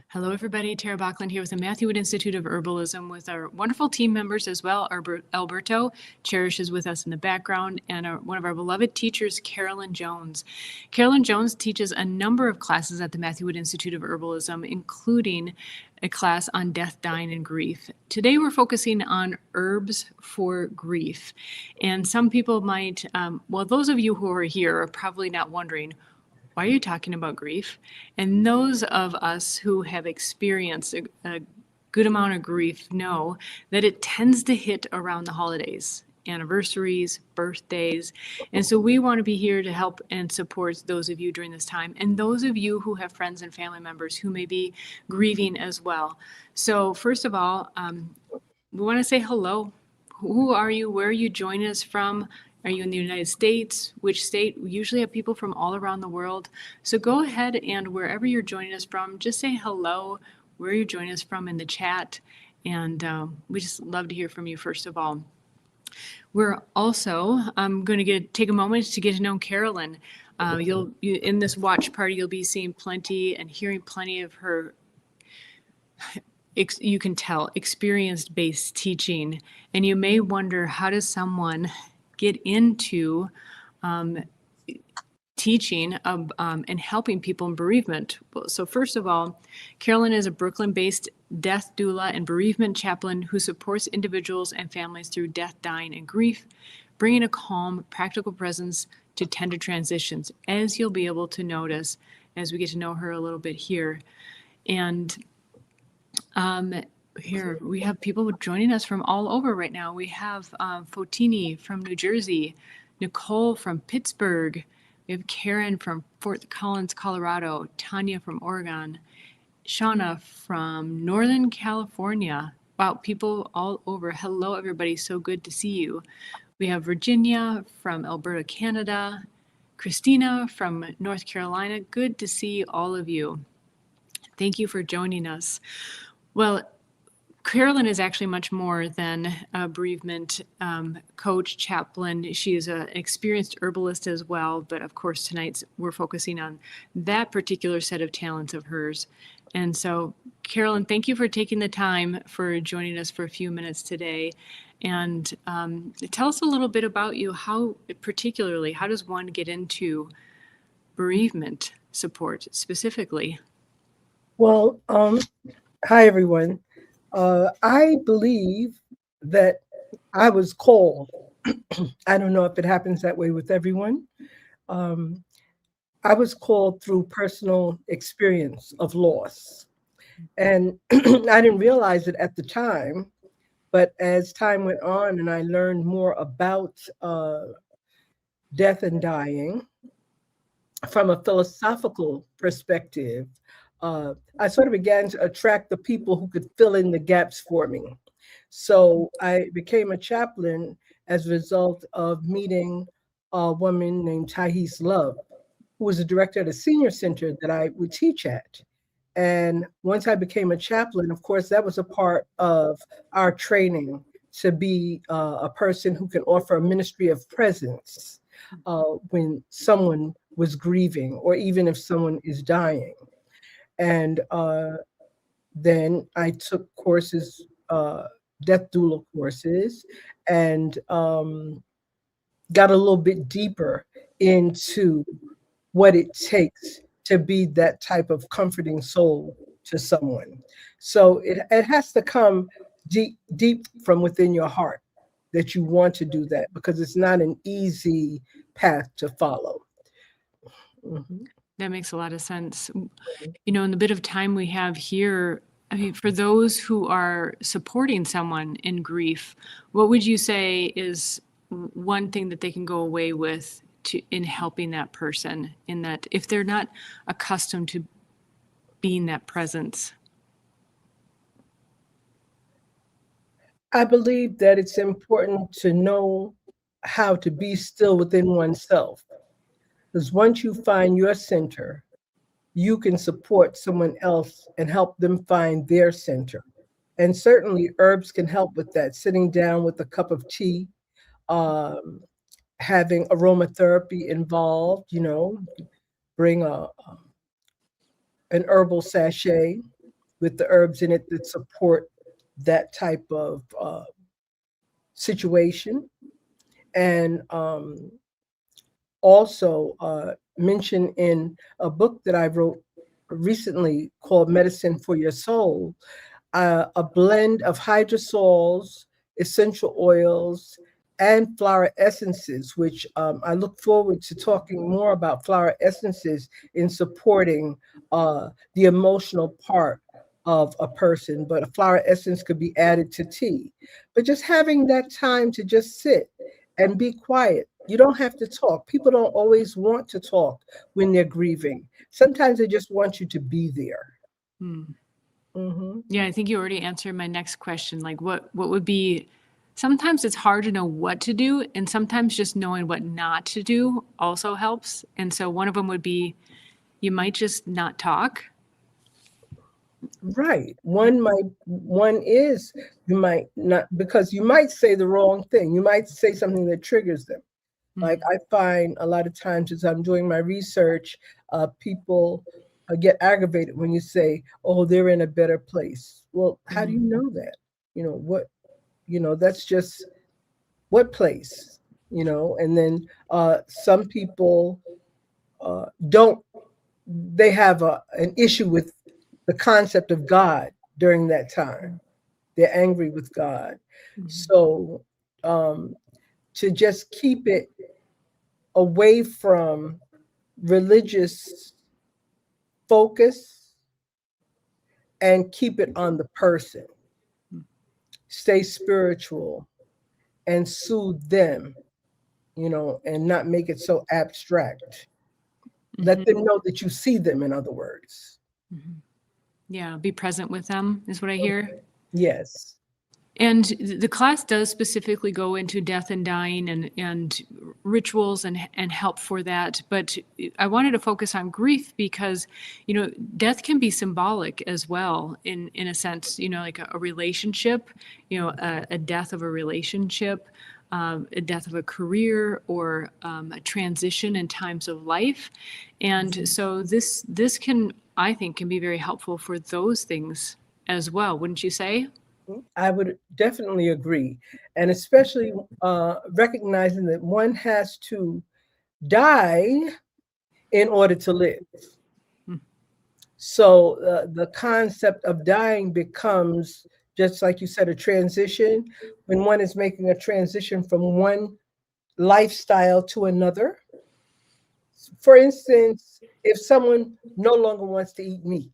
Hello, everybody. Tara Bachland here with the Matthew Wood Institute of Herbalism with our wonderful team members as well. Alberto Cherish is with us in the background, and one of our beloved teachers, Carolyn Jones. Carolyn Jones teaches a number of classes at the Matthew Wood Institute of Herbalism, including a class on death, dying, and grief. Today we're focusing on herbs for grief. And some people might, well, those of you who are here are probably not wondering, why are you talking about grief? And those of us who have experienced a good amount of grief know that it tends to hit around the holidays, anniversaries, birthdays. And so we want to be here to help and support those of you during this time, and those of you who have friends and family members who may be grieving as well. So first of all, we want to say hello. Who are you? Where are you joining us from? Are you in the United States? Which state? We usually have people from all around the world. So go ahead and wherever you're joining us from, just say hello, where you're joining us from in the chat. And we just love to hear from you, first of all. We're also going to take a moment to get to know Carolyn. In this watch party, you'll be seeing plenty and hearing plenty of her, you can tell, experience-based teaching. And you may wonder, how does someone get into teaching and helping people in bereavement? So first of all, Carolyn is a Brooklyn-based death doula and bereavement chaplain who supports individuals and families through death, dying, and grief, bringing a calm, practical presence to tender transitions, as you'll be able to notice as we get to know her a little bit here. And here we have people joining us from all over right now. We have Fotini from New Jersey, Nicole from Pittsburgh, we have Karen from Fort Collins, Colorado, Tanya from Oregon, Shauna from Northern California. Wow, people all over. Hello, everybody. So good to see you. We have Virginia from Alberta, Canada, Christina from North Carolina. Good to see all of you. Thank you for joining us. Well, Carolyn is actually much more than a bereavement coach, chaplain. She is an experienced herbalist as well, but of course tonight we're focusing on that particular set of talents of hers. And so, Carolyn, thank you for taking the time for joining us for a few minutes today. And tell us a little bit about you. How does one get into bereavement support specifically? Well, hi, everyone. I believe that I was called. I don't know if it happens that way with everyone. I was called through personal experience of loss. And I didn't realize it at the time. But as time went on and I learned more about death and dying from a philosophical perspective, I sort of began to attract the people who could fill in the gaps for me. So I became a chaplain as a result of meeting a woman named Thais Love, who was the director of the senior center that I would teach at. And once I became a chaplain, of course, that was a part of our training to be a person who can offer a ministry of presence when someone was grieving or even if someone is dying. And then I took courses, death doula courses, and got a little bit deeper into what it takes to be that type of comforting soul to someone. So it has to come deep from within your heart that you want to do that, because it's not an easy path to follow. Mm-hmm. That makes a lot of sense. You know, in the bit of time we have here, I mean, for those who are supporting someone in grief, what would you say is one thing that they can go away with in helping that person, in that if they're not accustomed to being that presence? I believe that it's important to know how to be still within oneself. Because once you find your center, you can support someone else and help them find their center. And certainly herbs can help with that. Sitting down with a cup of tea, um, having aromatherapy involved, bring an herbal sachet, with the herbs in it that support that type of situation. And also mentioned in a book that I wrote recently called Medicine for Your Soul, a blend of hydrosols, essential oils, and flower essences, which I look forward to talking more about flower essences in supporting the emotional part of a person. But a flower essence could be added to tea. But just having that time to just sit and be quiet. You don't have to talk. People don't always want to talk when they're grieving. Sometimes they just want you to be there. Hmm. Hmm. Yeah, I think you already answered my next question. Like what would be, sometimes it's hard to know what to do, and sometimes just knowing what not to do also helps. And so one of them would be you might just not talk. Right. One is you might not, because you might say the wrong thing. You might say something that triggers them. Like Mhm. I find a lot of times as I'm doing my research, people get aggravated when you say, "Oh, they're in a better place." Well, how do you Mhm. know that? What? That's just what place. And then some people don't. They have an issue with the concept of God during that time. They're angry with God. Mhm. So um, to just keep it away from religious focus and keep it on the person. Stay spiritual and soothe them, and not make it so abstract. Let Mhm. them know that you see them, in other words. Mhm. Yeah, be present with them is what I hear. Yes. And the class does specifically go into death and dying and rituals and help for that. But I wanted to focus on grief because, death can be symbolic as well in a sense, like a relationship, a death of a relationship, a death of a career or a transition in times of life. And so this can, I think, can be very helpful for those things as well, wouldn't you say? I would definitely agree. And especially recognizing that one has to die in order to live. Mm. So the concept of dying becomes, just like you said, a transition. When one is making a transition from one lifestyle to another. For instance, if someone no longer wants to eat meat,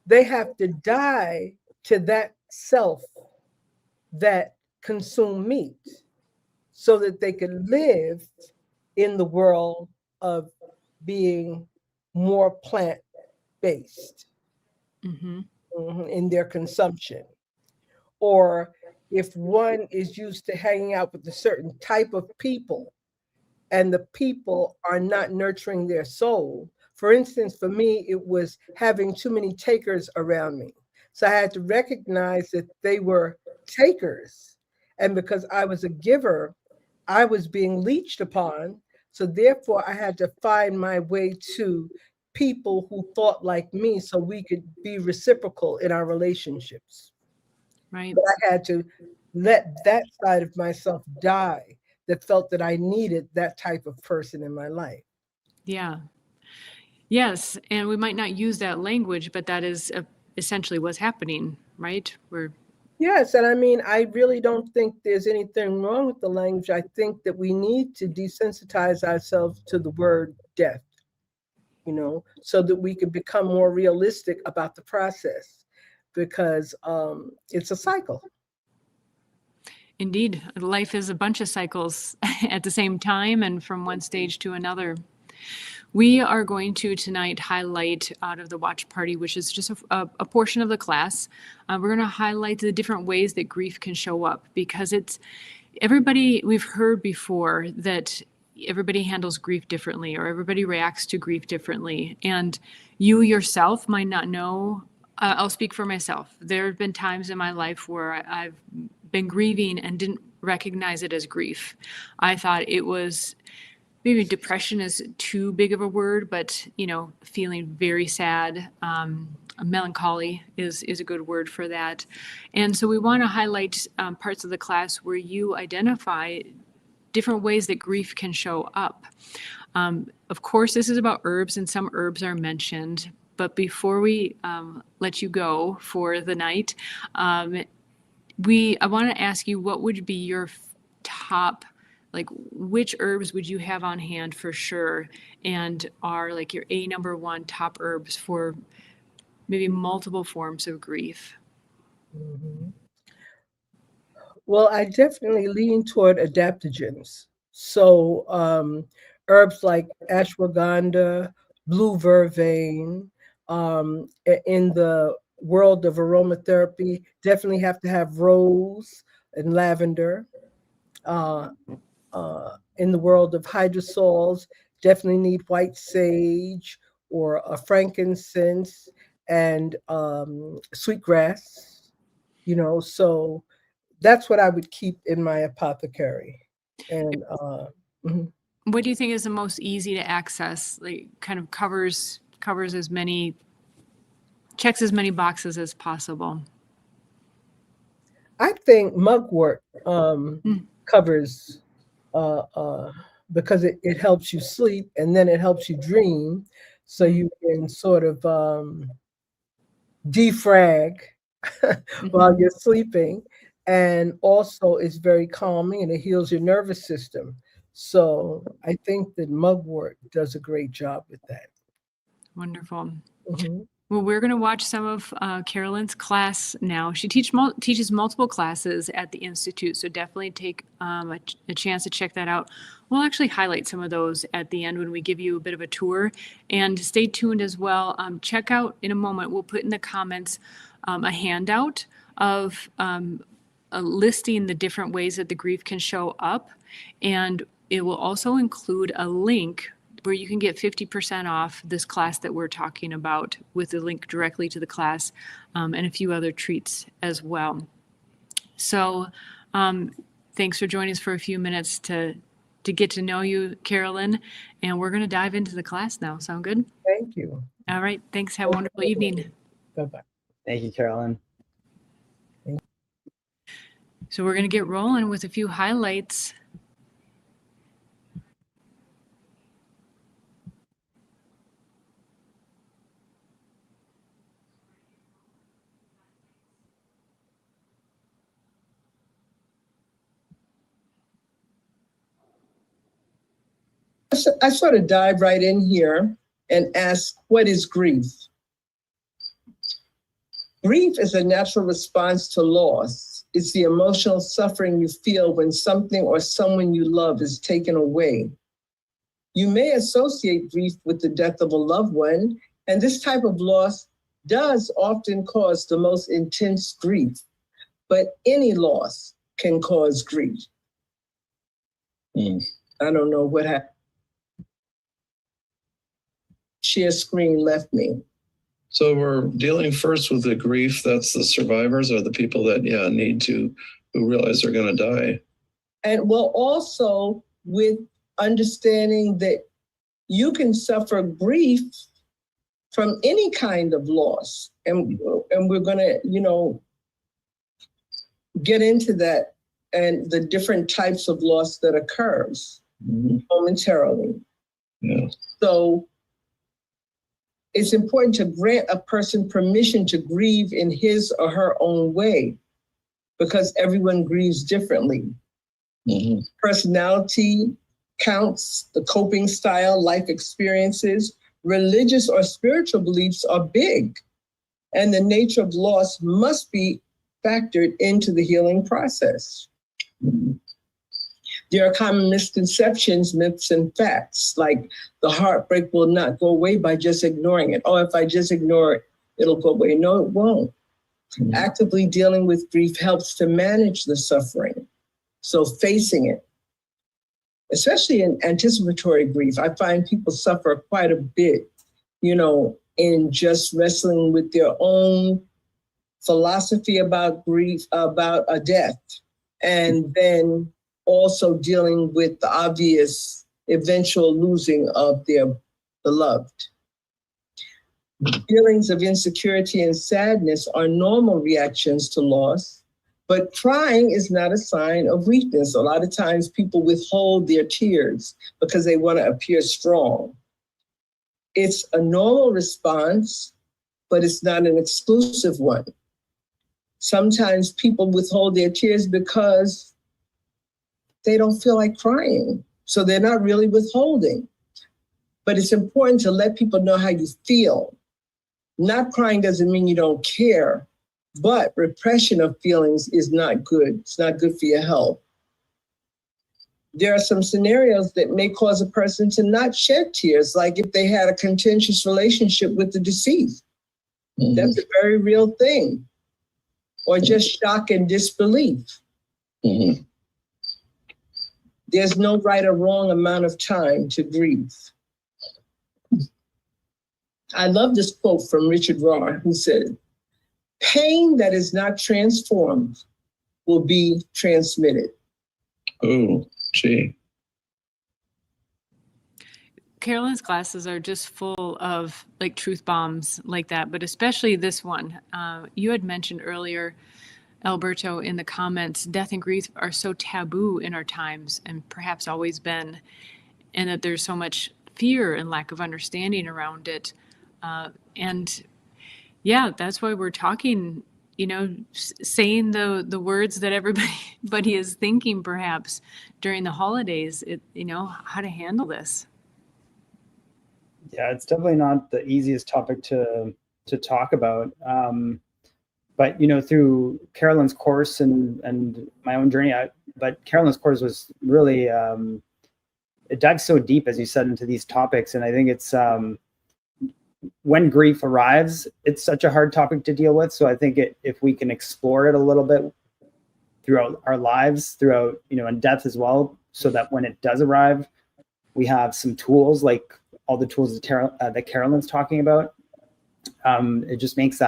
they have to die to that self that consume meat so that they can live in the world of being more plant based Mhm. in their consumption. Or if one is used to hanging out with a certain type of people and the people are not nurturing their soul. For instance, for me, it was having too many takers around me. So I had to recognize that they were takers. And because I was a giver, I was being leached upon. So therefore, I had to find my way to people who thought like me so we could be reciprocal in our relationships. Right. But I had to let that side of myself die that felt that I needed that type of person in my life. Yeah. Yes, and we might not use that language, but that is essentially what's happening, right? We're Yes, and I mean, I really don't think there's anything wrong with the language. I think that we need to desensitize ourselves to the word death, so that we can become more realistic about the process because it's a cycle. indeed, life is a bunch of cycles at the same time and from one stage to another. We are going to tonight highlight out of the watch party, which is just a portion of the class. We're going to highlight the different ways that grief can show up because it's everybody, we've heard before that everybody handles grief differently or everybody reacts to grief differently. And you yourself might not know. I'll speak for myself. There have been times in my life where I've been grieving and didn't recognize it as grief. I thought it was, maybe depression is too big of a word, but feeling very sad, melancholy is a good word for that. And so we want to highlight parts of the class where you identify different ways that grief can show up. Of course, this is about herbs, and some herbs are mentioned. But before we let you go for the night, I want to ask you, what would be your top, like which herbs would you have on hand for sure, and are like your number one top herbs for maybe multiple forms of grief? Mhm. Well, I definitely lean toward adaptogens. So herbs like ashwagandha, blue vervain. In the world of aromatherapy, definitely have to have rose and lavender. Uh, in the world of hydrosols, definitely need white sage or a frankincense and sweetgrass. So that's what I would keep in my apothecary. And mhm. What do you think is the most easy to access? Like, kind of covers as many, checks as many boxes as possible. I think mugwort Mm. covers because it helps you sleep and then it helps you dream, so you can sort of defrag while you're sleeping. And also, it's very calming and it heals your nervous system. So I think that mugwort does a great job with that. Wonderful. Mhm. Well, we're going to watch some of Carolyn's class now. She teaches multiple classes at the Institute, so definitely take a chance to check that out. We'll actually highlight some of those at the end when we give you a bit of a tour. And stay tuned as well. Check out in a moment, we'll put in the comments a handout of listing the different ways that the grief can show up. And it will also include a link where you can get 50% off this class that we're talking about, with the link directly to the class, and a few other treats as well. So thanks for joining us for a few minutes to get to know you, Carolyn, and we're going to dive into the class now. Sound good? Thank you. All right. Thanks. Have a wonderful evening. Bye-bye. Thank you, Carolyn. So we're going to get rolling with a few highlights. I sort of dive right in here and ask, what is grief? Grief is a natural response to loss. It's the emotional suffering you feel when something or someone you love is taken away. You may associate grief with the death of a loved one, and this type of loss does often cause the most intense grief, but any loss can cause grief. I don't know what happened. Share screen left me. So we're dealing first with the grief. That's the survivors, or the people that who realize they're going to die. And well, also with understanding that you can suffer grief from any kind of loss. And we're going to, get into that and the different types of loss that occurs momentarily. Yeah. So it's important to grant a person permission to grieve in his or her own way, because everyone grieves differently. Personality counts, the coping style, life experiences, religious or spiritual beliefs are big, and the nature of loss must be factored into the healing process. There are common misconceptions, myths, and facts, like the heartbreak will not go away by just ignoring it. Oh, if I just ignore it, it'll go away. No, it won't. Actively dealing with grief helps to manage the suffering. So facing it, especially in anticipatory grief, I find people suffer quite a bit, in just wrestling with their own philosophy about grief, about a death, and then also dealing with the obvious eventual losing of their beloved. Feelings of insecurity and sadness are normal reactions to loss, but crying is not a sign of weakness. A lot of times people withhold their tears because they want to appear strong. It's a normal response, but it's not an exclusive one. Sometimes people withhold their tears because they don't feel like crying, so they're not really withholding. But it's important to let people know how you feel. Not crying doesn't mean you don't care, but repression of feelings is not good. It's not good for your health. There are some scenarios that may cause a person to not shed tears, like if they had a contentious relationship with the deceased. Mm-hmm. That's a very real thing. Or just shock and disbelief. Mm-hmm. There's no right or wrong amount of time to grieve. I love this quote from Richard Rohr, who said, "Pain that is not transformed will be transmitted." Oh, gee. Carolyn's classes are just full of like truth bombs like that, but especially this one. You had mentioned earlier, Alberto, in the comments, death and grief are so taboo in our times and perhaps always been, and that there's so much fear and lack of understanding around it. And yeah, that's why we're talking, you know, saying the words that everybody is thinking perhaps during the holidays, you know, how to handle this. Yeah, it's definitely not the easiest topic to talk about. But, you know, through Carolyn's course and my own journey, but Carolyn's course was really, it dives so deep, as you said, into these topics. And I think it's, when grief arrives, it's such a hard topic to deal with. So I think if we can explore it a little bit throughout our lives, throughout, you know, and death as well, so that when it does arrive, we have some tools, like all the tools that Carolyn's talking about. It just makes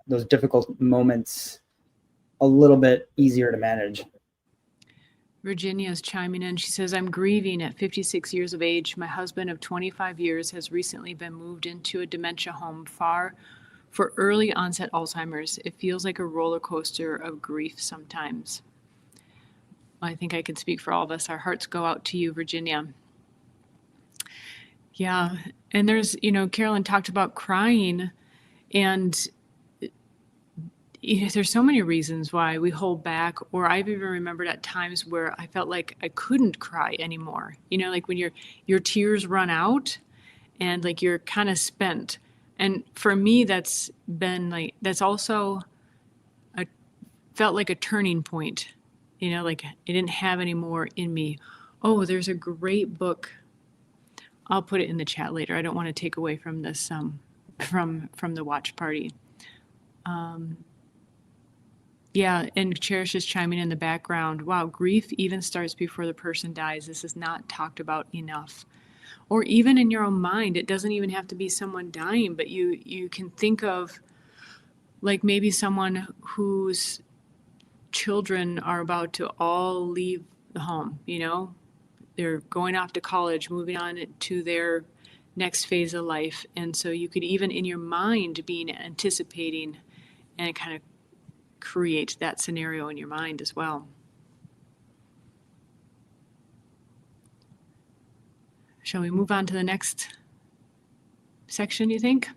those difficult moments a little bit easier to manage. Virginia's chiming in. She says, "I'm grieving at 56 years of age. My husband of 25 years has recently been moved into a dementia home for early onset Alzheimer's. It feels like a roller coaster of grief sometimes." I think I can speak for all of us. Our hearts go out to you, Virginia. Yeah. And there's, you know, Carolyn talked about crying, and there's so many reasons why we hold back, or I've even remembered at times where I felt like I couldn't cry anymore. You know, like when your tears run out and like you're kind of spent. And for me, that's also felt like a turning point. You know, like I didn't have any more in me. Oh, there's a great book. I'll put it in the chat later. I don't want to take away from this from the watch party. Yeah, and Cherish is chiming in the background. Wow, grief even starts before the person dies. This is not talked about enough. Or even in your own mind, it doesn't even have to be someone dying, but you can think of like maybe someone whose children are about to all leave the home, you know? They're going off to college, moving on to their next phase of life. And so you could even in your mind be anticipating and kind of create that scenario in your mind as well. Shall we move on to the next section, you think?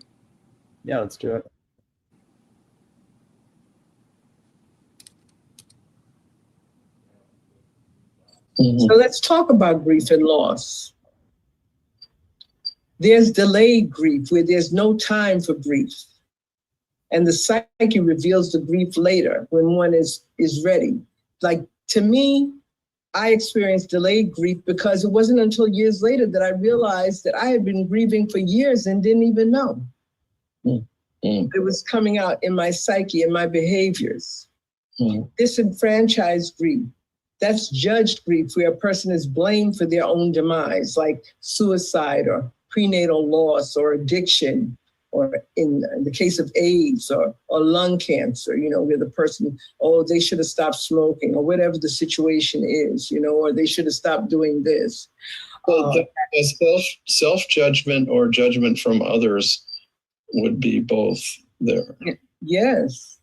Yeah, let's do it. So let's talk about grief and loss. There's delayed grief, where there's no time for grief. And the psyche reveals the grief later when one is ready. Like, to me, I experienced delayed grief because it wasn't until years later that I realized that I had been grieving for years and didn't even know. It was coming out in my psyche and my behaviors. Disenfranchised grief. That's judged grief, where a person is blamed for their own demise, like suicide or prenatal loss or addiction, or in the case of AIDS or lung cancer, you know, where the person, oh, they should have stopped smoking, or whatever the situation is, you know, or they should have stopped doing this. Well, self-judgment or judgment from others would be both there. Yes.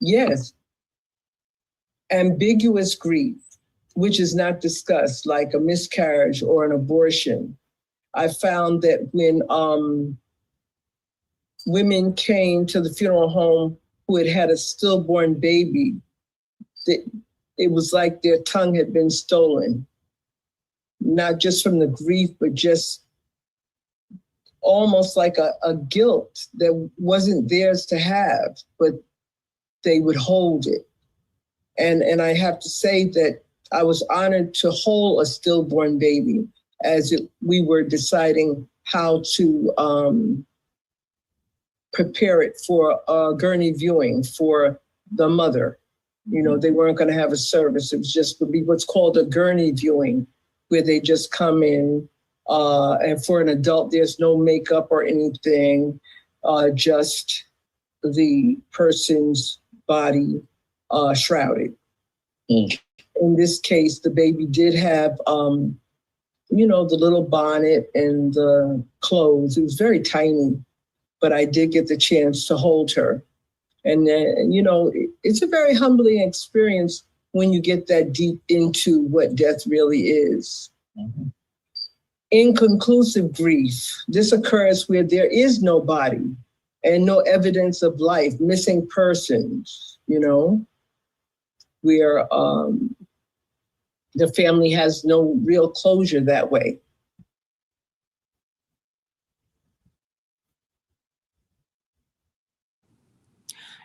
Yes. Ambiguous grief, which is not discussed, like a miscarriage or an abortion. I found that when women came to the funeral home who had had a stillborn baby, it was like their tongue had been stolen, not just from the grief, but just almost like a guilt that wasn't theirs to have, but they would hold it. And I have to say that I was honored to hold a stillborn baby as we were deciding how to prepare it for a gurney viewing for the mother. You know, they weren't going to have a service. It was just would be what's called a gurney viewing, where they just come in, and for an adult, there's no makeup or anything, just the person's body shrouded. In this case, the baby did have, you know, the little bonnet and the clothes. It was very tiny, but I did get the chance to hold her. And then, you know, it's a very humbling experience when you get that deep into what death really is. Mm-hmm. Inconclusive grief. This occurs where there is no body and no evidence of life, missing persons, you know, where the family has no real closure that way.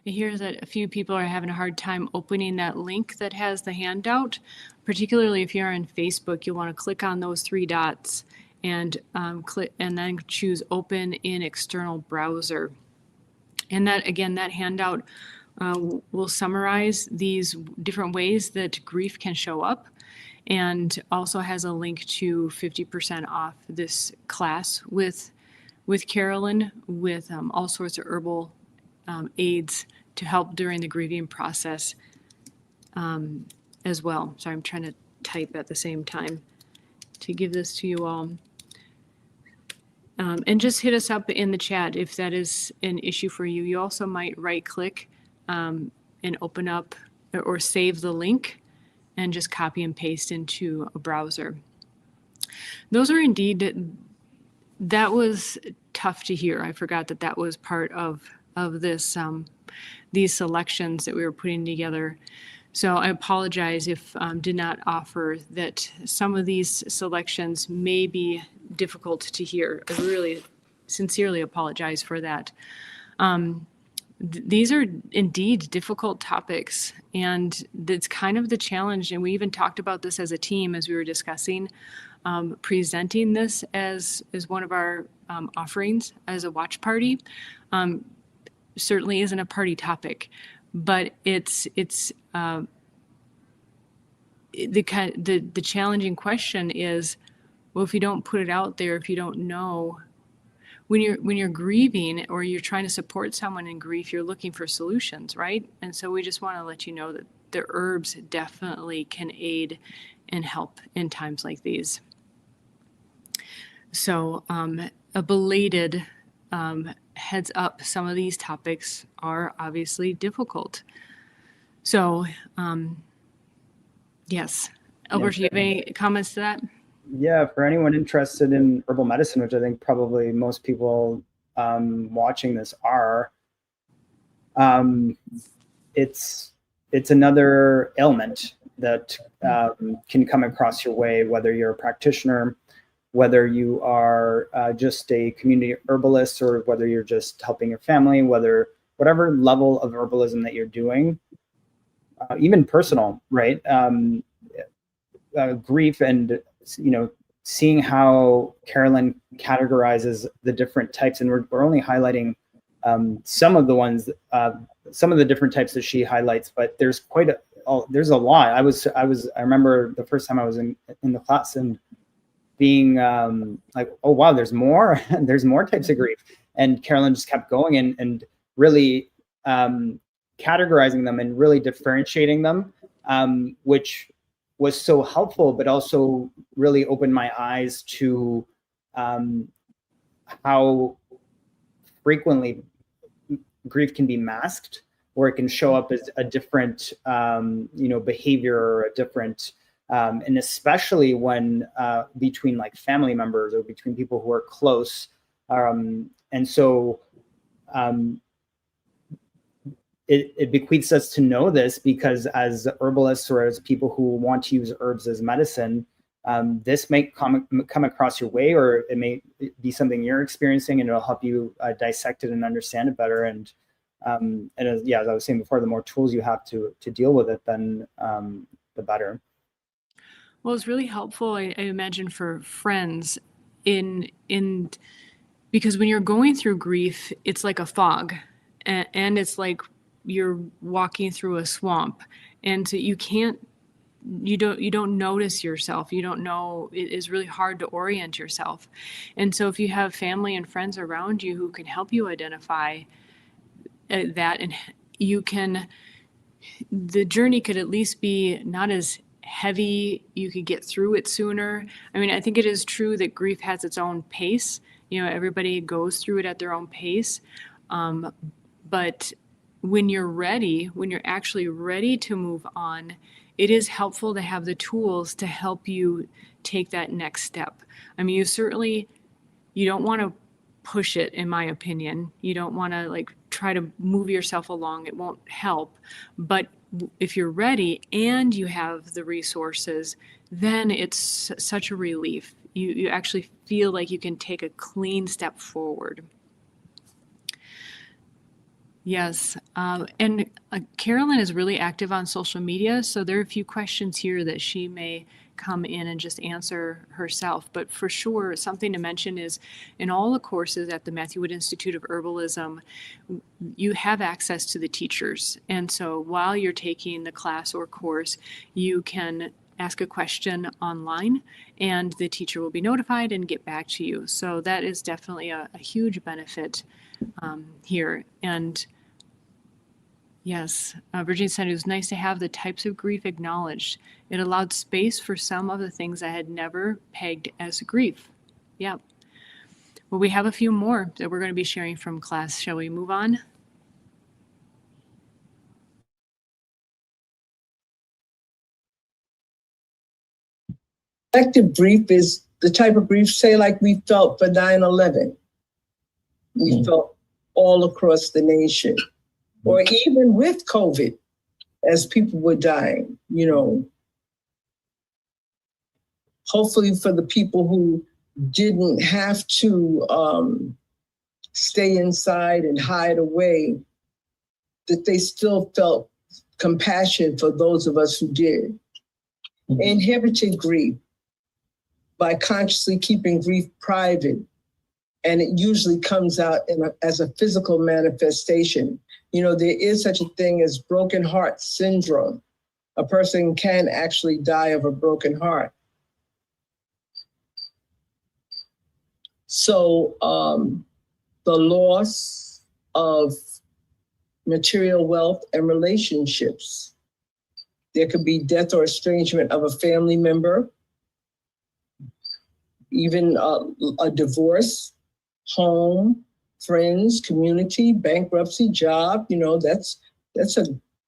I hear that a few people are having a hard time opening that link that has the handout. Particularly if you're on Facebook, you'll want to click on those three dots and click and then choose Open in External Browser. And that, again, that handout will summarize these different ways that grief can show up, and also has a link to 50% off this class with Carolyn, with all sorts of herbal aids to help during the grieving process as well. Sorry, I'm trying to type at the same time to give this to you all. And just hit us up in the chat if that is an issue for you. You also might right-click and open up or save the link and just copy and paste into a browser. Those are indeed, that was tough to hear. I forgot that that was part of this, these selections that we were putting together. So I apologize if did not offer that some of these selections may be difficult to hear. I really sincerely apologize for that. These are indeed difficult topics, and that's kind of the challenge. And we even talked about this as a team as we were discussing presenting this as one of our offerings as a watch party. Certainly isn't a party topic, but it's the challenging question is, well, if you don't put it out there, if you don't know, when you're grieving or you're trying to support someone in grief, you're looking for solutions, right? And so we just want to let you know that the herbs definitely can aid and help in times like these. So a belated heads up, some of these topics are obviously difficult. So yes. Albert, do you have any comments to that? Yeah, for anyone interested in herbal medicine, which I think probably most people watching this are, it's another ailment that can come across your way, whether you're a practitioner, whether you are just a community herbalist, or whether you're just helping your family, whatever level of herbalism that you're doing, even personal, right? Grief and, you know, seeing how Carolyn categorizes the different types, and we're only highlighting some of the ones, some of the different types that she highlights, but there's there's a lot. I remember the first time I was in the class and being like, oh wow, there's more, there's more types of grief, and Carolyn just kept going and really categorizing them and really differentiating them, which was so helpful, but also really opened my eyes to how frequently grief can be masked, or it can show up as a different, behavior, or a different, and especially when between like family members or between people who are close. And so it bequeaths us to know this, because as herbalists or as people who want to use herbs as medicine, this may come across your way, or it may be something you're experiencing, and it'll help you dissect it and understand it better. And as I was saying before, the more tools you have to deal with it, then the better. Well, it's really helpful, I imagine, for friends because when you're going through grief, it's like a fog, and it's like you're walking through a swamp, and so you don't notice yourself. You don't know. It is really hard to orient yourself. And so if you have family and friends around you who can help you identify that, and the journey could at least be not as heavy. You could get through it sooner. I mean, I think it is true that grief has its own pace. Everybody goes through it at their own pace. But when you're actually ready to move on, it is helpful to have the tools to help you take that next step. I mean, you don't want to push it, in my opinion. You don't want to try to move yourself along. It won't help. But if you're ready and you have the resources, then it's such a relief. You actually feel like you can take a clean step forward. Yes. And Carolyn is really active on social media, so there are a few questions here that she may come in and just answer herself. But for sure, something to mention is in all the courses at the Matthew Wood Institute of Herbalism, you have access to the teachers. And so while you're taking the class or course, you can ask a question online, and the teacher will be notified and get back to you. So that is definitely a huge benefit here. And yes, Virginia said it was nice to have the types of grief acknowledged. It allowed space for some of the things I had never pegged as grief. Yeah. Well, we have a few more that we're going to be sharing from class. Shall we move on? Collective grief is the type of grief, say, like we felt for 9/11. We felt all across the nation, or even with COVID, as people were dying, Hopefully for the people who didn't have to stay inside and hide away, that they still felt compassion for those of us who did. Inhibited grief by consciously keeping grief private, and it usually comes out as a physical manifestation. There is such a thing as broken heart syndrome. A person can actually die of a broken heart. So the loss of material wealth and relationships. There could be death or estrangement of a family member, even a divorce, home, friends, community, bankruptcy, job. That's a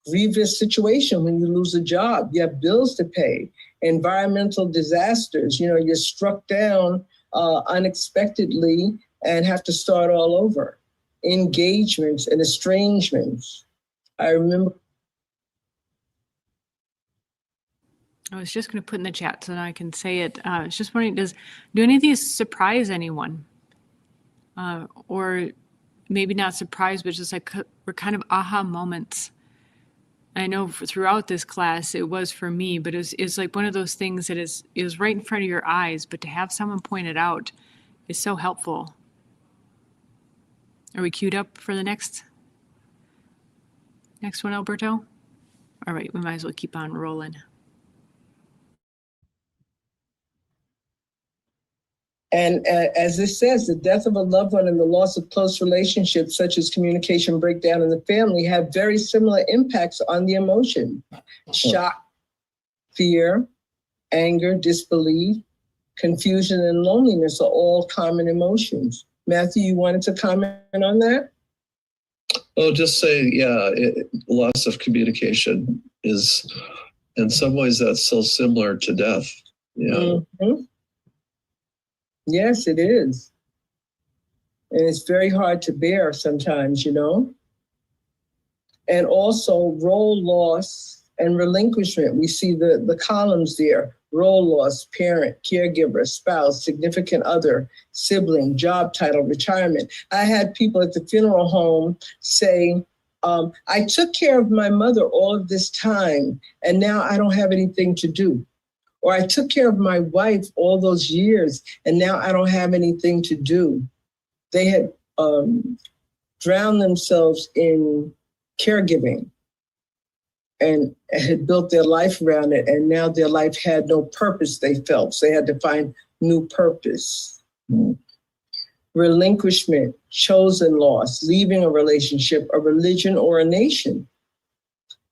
grievous situation when you lose a job. You have bills to pay. Environmental disasters. You're struck down unexpectedly and have to start all over. Engagements and estrangements. I remember. I was just going to put in the chat so that I can say it. I was just wondering, do any of these surprise anyone? Or maybe not surprise, but just were kind of aha moments. I know throughout this class, it was for me, but it's like one of those things that is right in front of your eyes, but to have someone point it out is so helpful. Are we queued up for the next one, Alberto? All right, we might as well keep on rolling. And as it says, the death of a loved one and the loss of close relationships, such as communication breakdown in the family, have very similar impacts on the emotion. Shock, fear, anger, disbelief, confusion, and loneliness are all common emotions. Matthew, you wanted to comment on that? Oh, just say, yeah, loss of communication is, in some ways, that's so similar to death. Yeah. Mm-hmm. Yes, it is. And it's very hard to bear sometimes, you know. And also role loss and relinquishment. We see the columns there: role loss, parent, caregiver, spouse, significant other, sibling, job title, retirement. I had people at the funeral home say, I took care of my mother all of this time, and now I don't have anything to do. Or I took care of my wife all those years, and now I don't have anything to do. They had drowned themselves in caregiving and had built their life around it, and now their life had no purpose, they felt. So they had to find new purpose. Relinquishment, chosen loss, leaving a relationship, a religion, or a nation,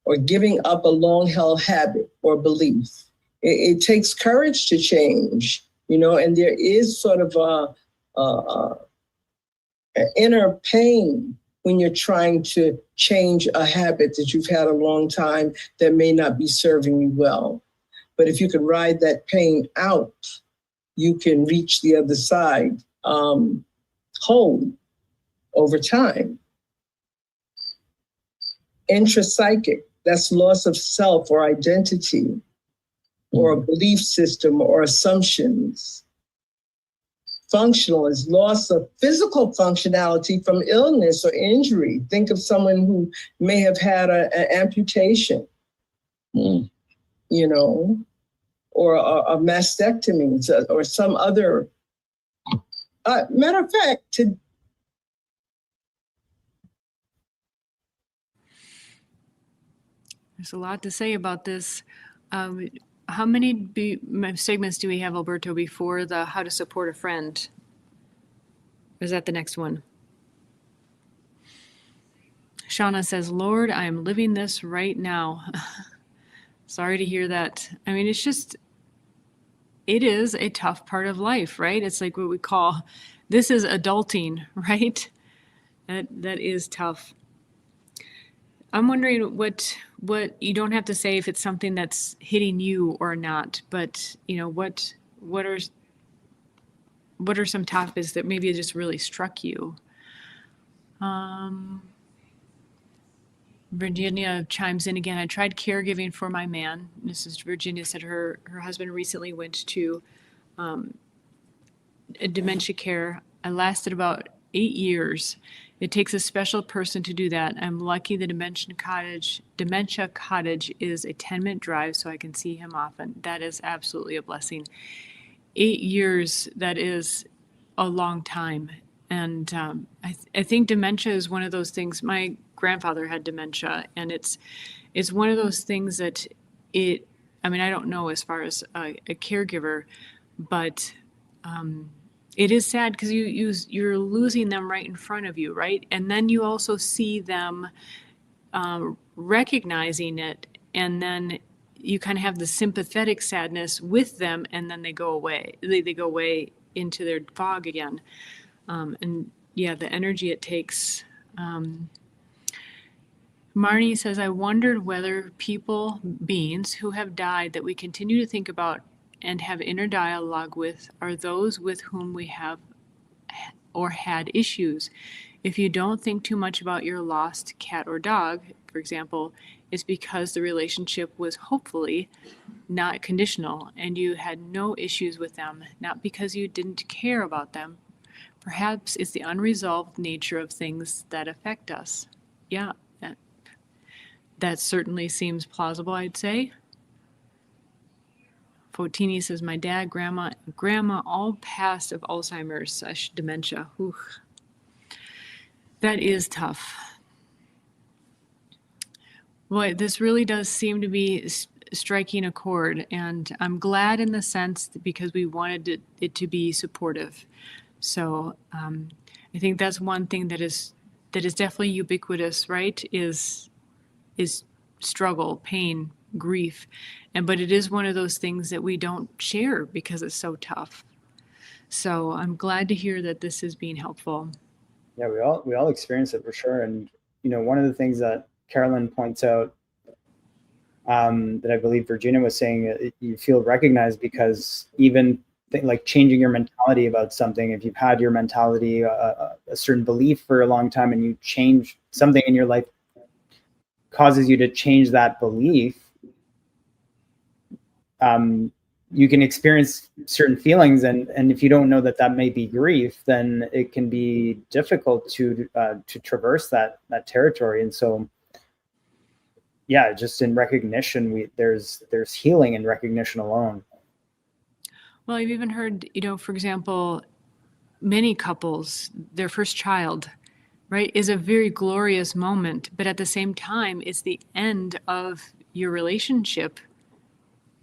or giving up a long-held habit or belief. It takes courage to change, you know, and there is sort of an inner pain when you're trying to change a habit that you've had a long time that may not be serving you well. But if you can ride that pain out, you can reach the other side whole over time. Intrapsychic, that's loss of self or identity, or a belief system or assumptions. Functional is loss of physical functionality from illness or injury. Think of someone who may have had an amputation, you know, or a mastectomy, or some other. Matter of fact, There's a lot to say about this. How many segments do we have, Alberto, before the how to support a friend? Or is that the next one? Shauna says, Lord, I am living this right now. Sorry to hear that. I mean, it is a tough part of life, right? It's like what we call, this is adulting, right? That is tough. I'm wondering what you don't have to say if it's something that's hitting you or not, but you know, what are some topics that maybe just really struck you? Virginia chimes in again. I tried caregiving for my man. Mrs. Virginia said her husband recently went to a dementia care. I lasted about 8 years. It takes a special person to do that. I'm lucky the Dementia Cottage is a 10-minute drive, so I can see him often. That is absolutely a blessing. 8 years, that is a long time. And I think dementia is one of those things. My grandfather had dementia, and it's one of those things that I mean, I don't know as far as a caregiver, but it is sad because you're losing them right in front of you, right? And then you also see them recognizing it, and then you kind of have the sympathetic sadness with them, and then they go away. They go away into their fog again. And yeah, the energy it takes. Marnie says, I wondered whether beings who have died that we continue to think about and have inner dialogue with are those with whom we have or had issues. If you don't think too much about your lost cat or dog, for example, it's because the relationship was hopefully not conditional and you had no issues with them, not because you didn't care about them. Perhaps it's the unresolved nature of things that affect us. Yeah, that certainly seems plausible, I'd say. Fotini says, my dad, grandma, all passed of Alzheimer's / dementia. Whew. That is tough. Boy, this really does seem to be striking a chord, and I'm glad in the sense that because we wanted it to be supportive. So I think that's one thing that is definitely ubiquitous, right? Is struggle, pain, grief, but it is one of those things that we don't share because it's so tough. So I'm glad to hear that this is being helpful. Yeah, we all experience it for sure. And one of the things that Carolyn points out, that I believe Virginia was saying, you feel recognized because even like changing your mentality about something, if you've had your mentality, a certain belief for a long time, and you change something in your life causes you to change that belief, you can experience certain feelings, and if you don't know that that may be grief, then it can be difficult to traverse that territory. And so, yeah, just in recognition, there's healing in recognition alone. Well, I've even heard, for example, many couples, their first child, right, is a very glorious moment, but at the same time, it's the end of your relationship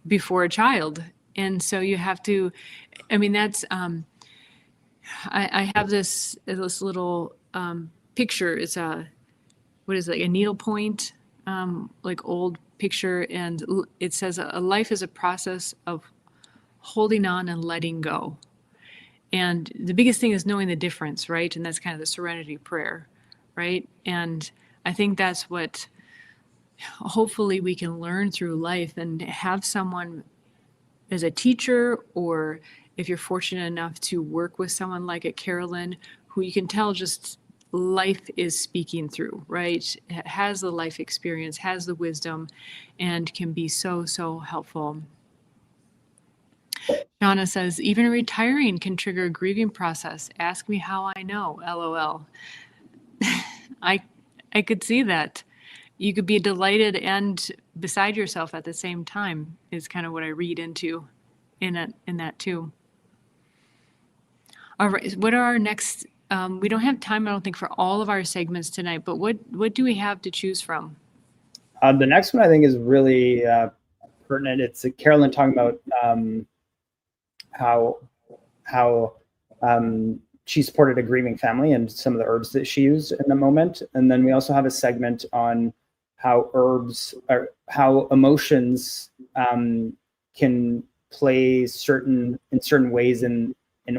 before a child. And so you have to, I mean, that's, I have this little picture. It's what is it, like a needlepoint, like old picture. And it says a life is a process of holding on and letting go. And the biggest thing is knowing the difference, right? And that's kind of the serenity prayer, right? And I think that's what hopefully we can learn through life, and have someone as a teacher, or if you're fortunate enough to work with someone like a Carolyn, who you can tell just life is speaking through, right? Has the life experience, has the wisdom, and can be so, so helpful. Shauna says, even retiring can trigger a grieving process. Ask me how I know, LOL. I could see that. You could be delighted and beside yourself at the same time, is kind of what I read into in that too. All right, what are our next, we don't have time, I don't think, for all of our segments tonight, but what do we have to choose from? The next one I think is really pertinent. It's Carolyn talking about how she supported a grieving family and some of the herbs that she used in the moment. And then we also have a segment on how herbs or how emotions can play in certain ways in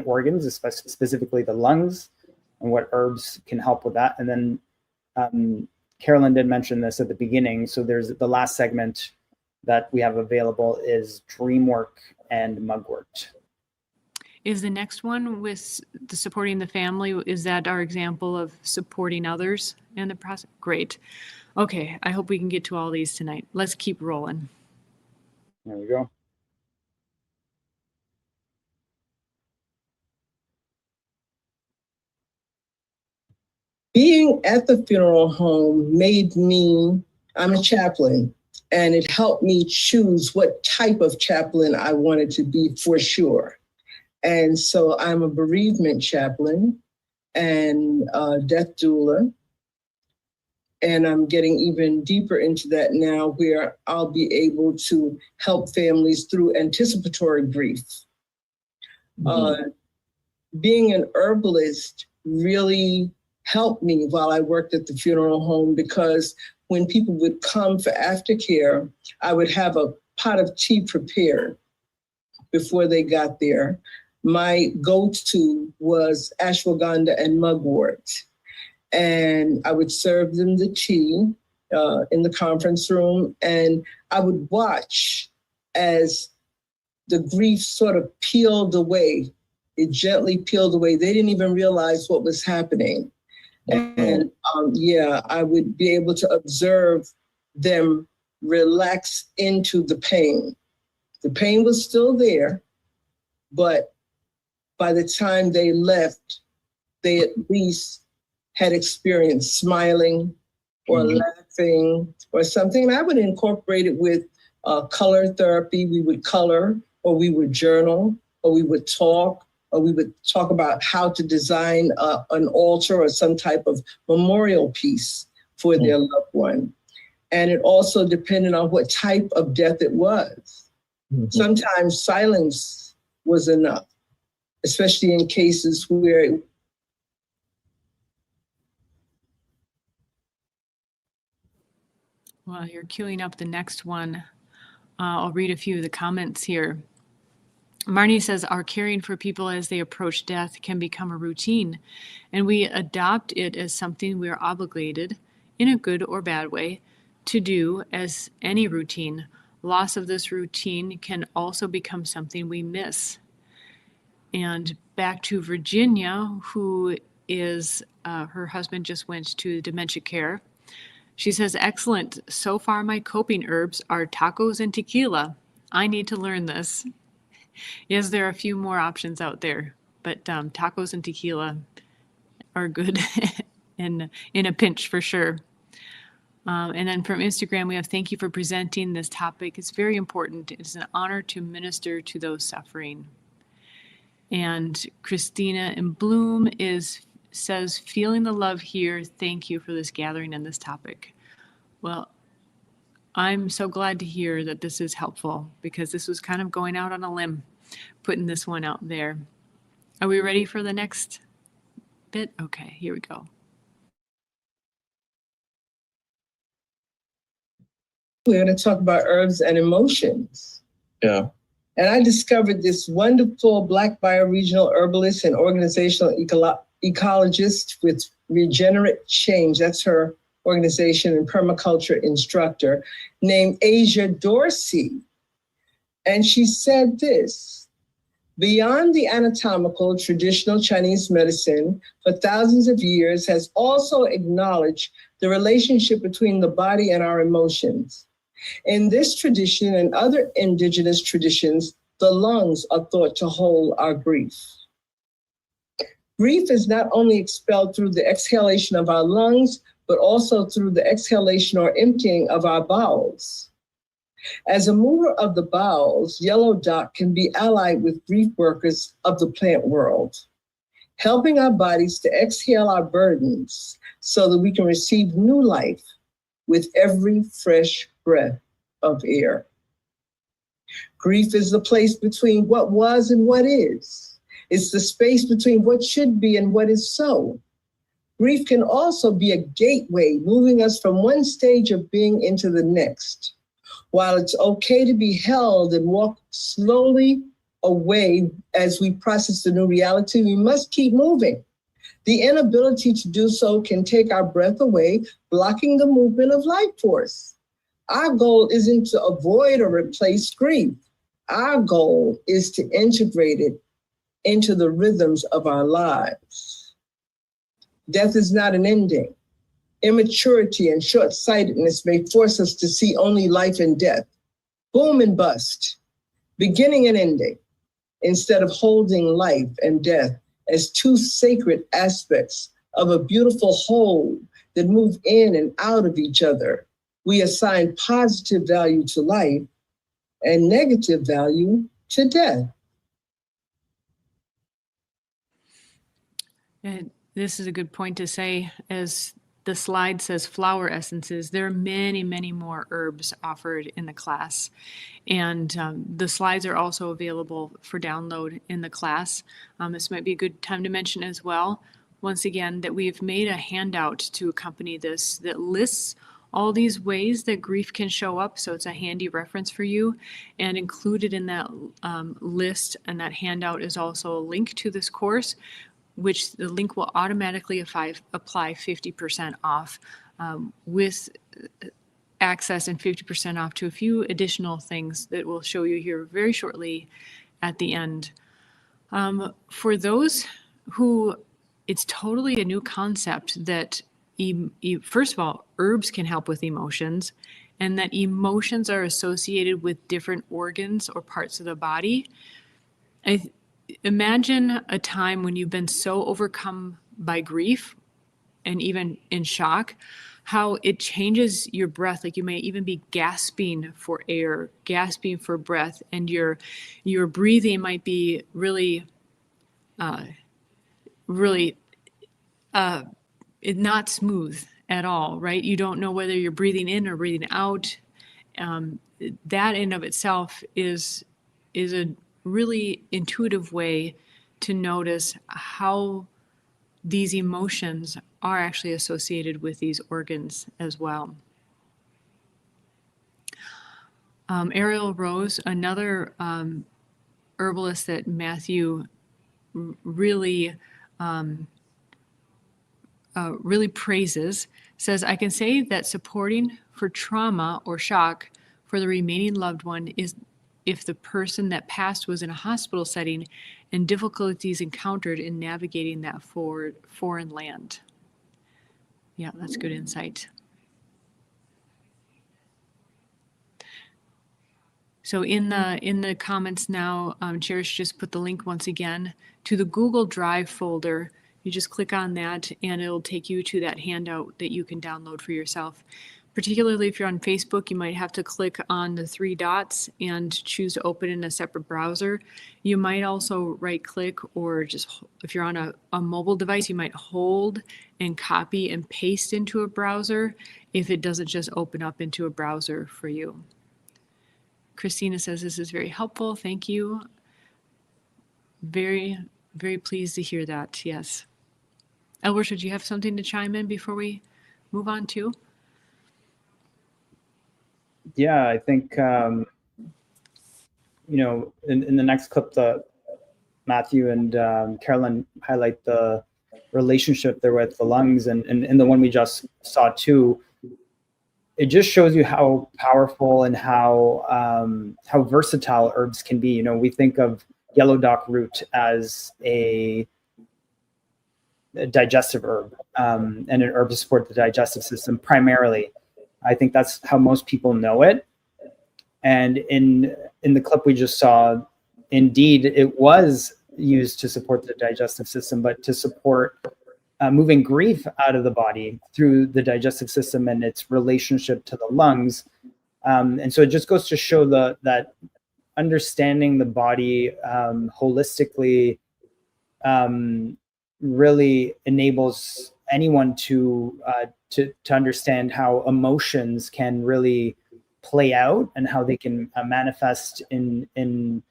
organs, especially specifically the lungs, and what herbs can help with that. And then Carolyn did mention this at the beginning. So there's the last segment that we have available is dream work and mugwort. Is the next one with the supporting the family, is that our example of supporting others in the process? Great. Okay, I hope we can get to all these tonight. Let's keep rolling. There we go. Being at the funeral home made me, I'm a chaplain, and it helped me choose what type of chaplain I wanted to be for sure. And so I'm a bereavement chaplain and a death doula. And I'm getting even deeper into that now, where I'll be able to help families through anticipatory grief. Being an herbalist really helped me while I worked at the funeral home, because when people would come for aftercare, I would have a pot of tea prepared before they got there. My go-to was ashwagandha and mugwort. And I would serve them the tea in the conference room, and I would watch as the grief sort of peeled away. It gently peeled away. They didn't even realize what was happening. And I would be able to observe them relax into the pain. The pain was still there, but by the time they left, they at least had experienced smiling or laughing or something. And I would incorporate it with color therapy. We would color, or we would journal, or we would talk, or we would talk about how to design an altar or some type of memorial piece for their loved one. And it also depended on what type of death it was. Sometimes silence was enough, especially in cases where Well, you're queuing up the next one. I'll read a few of the comments here. Marnie says our caring for people as they approach death can become a routine, and we adopt it as something we are obligated, in a good or bad way, to do as any routine. Loss of this routine can also become something we miss. And back to Virginia, who is, her husband just went to dementia care. She says, excellent. So far, my coping herbs are tacos and tequila. I need to learn this. Yes, there are a few more options out there, but tacos and tequila are good in a pinch for sure. And then from Instagram, we have thank you for presenting this topic. It's very important. It's an honor to minister to those suffering. And Christina in Bloom says, feeling the love here. Thank you for this gathering and this topic. Well, I'm so glad to hear that this is helpful, because this was kind of going out on a limb, putting this one out there. Are we ready for the next bit? Okay, here we go. We're going to talk about herbs and emotions. Yeah. And I discovered this wonderful Black bioregional herbalist and organizational ecologist with Regenerate Change. That's her organization, and permaculture instructor, named Asia Dorsey. And she said this: beyond the anatomical, traditional Chinese medicine for thousands of years has also acknowledged the relationship between the body and our emotions. In this tradition and other indigenous traditions, the lungs are thought to hold our grief. Grief is not only expelled through the exhalation of our lungs, but also through the exhalation or emptying of our bowels. As a mover of the bowels, Yellow Dot can be allied with grief workers of the plant world, helping our bodies to exhale our burdens so that we can receive new life with every fresh breath of air. Grief is the place between what was and what is. It's the space between what should be and what is so. Grief can also be a gateway moving us from one stage of being into the next. While it's okay to be held and walk slowly away as we process the new reality, we must keep moving. The inability to do so can take our breath away, blocking the movement of life force. Our goal isn't to avoid or replace grief. Our goal is to integrate it into the rhythms of our lives. Death is not an ending. Immaturity and short-sightedness may force us to see only life and death, boom and bust, beginning and ending, instead of holding life and death as two sacred aspects of a beautiful whole that move in and out of each other. We assign positive value to life and negative value to death. And this is a good point to say, as the slide says flower essences, there are many, many more herbs offered in the class. And the slides are also available for download in the class. This might be a good time to mention as well, once again, that we've made a handout to accompany this that lists all these ways that grief can show up. So it's a handy reference for you. And included in that list and that handout is also a link to this course, which the link will automatically apply 50% off with access and 50% off to a few additional things that we'll show you here very shortly at the end. For those who it's totally a new concept that first of all, herbs can help with emotions, and that emotions are associated with different organs or parts of the body. Imagine a time when you've been so overcome by grief and even in shock, how it changes your breath. Like you may even be gasping for air, gasping for breath, and your breathing might be really not smooth at all, right? You don't know whether you're breathing in or breathing out. That in of itself is a really intuitive way to notice how these emotions are actually associated with these organs as well. Ariel Rose, another herbalist that Matthew really really praises, says, I can say that supporting for trauma or shock for the remaining loved one is if the person that passed was in a hospital setting and difficulties encountered in navigating that foreign land. Yeah, that's good insight. So in the comments now, Cherish just put the link once again to the Google Drive folder. You just click on that and it'll take you to that handout that you can download for yourself. Particularly if you're on Facebook, you might have to click on the 3 dots and choose to open in a separate browser. You might also right click, or just if you're on a mobile device, you might hold and copy and paste into a browser if it doesn't just open up into a browser for you. Christina says this is very helpful. Thank you. Very, very pleased to hear that. Yes. Alberta, do you have something to chime in before we move on to? Yeah, I think, in the next clip that Matthew and Carolyn highlight the relationship there with the lungs, and the one we just saw too, it just shows you how powerful and how versatile herbs can be. We think of yellow dock root as a digestive herb, and an herb to support the digestive system primarily. I think that's how most people know it. And in the clip we just saw, indeed, it was used to support the digestive system, but to support moving grief out of the body through the digestive system and its relationship to the lungs. And so it just goes to show that understanding the body holistically really enables anyone to understand how emotions can really play out and how they can manifest in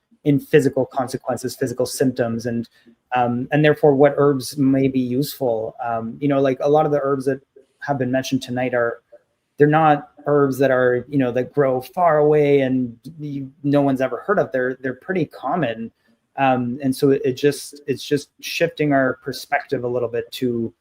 physical consequences, physical symptoms, and therefore what herbs may be useful. Like a lot of the herbs that have been mentioned tonight they're not herbs that are, that grow far away and no one's ever heard of. They're pretty common. And so it's just shifting our perspective a little bit to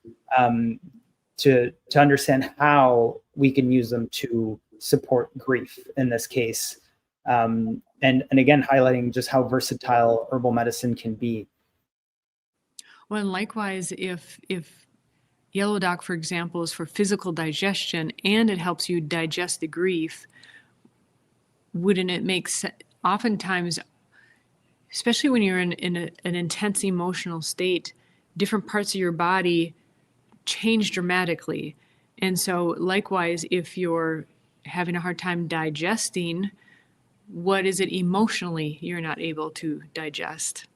understand how we can use them to support grief in this case. And again, highlighting just how versatile herbal medicine can be. Well, and likewise, if yellow dock, for example, is for physical digestion and it helps you digest the grief, wouldn't it make sense? Oftentimes, especially when you're in an intense emotional state, different parts of your body change dramatically. And so likewise, if you're having a hard time digesting, what is it emotionally you're not able to digest?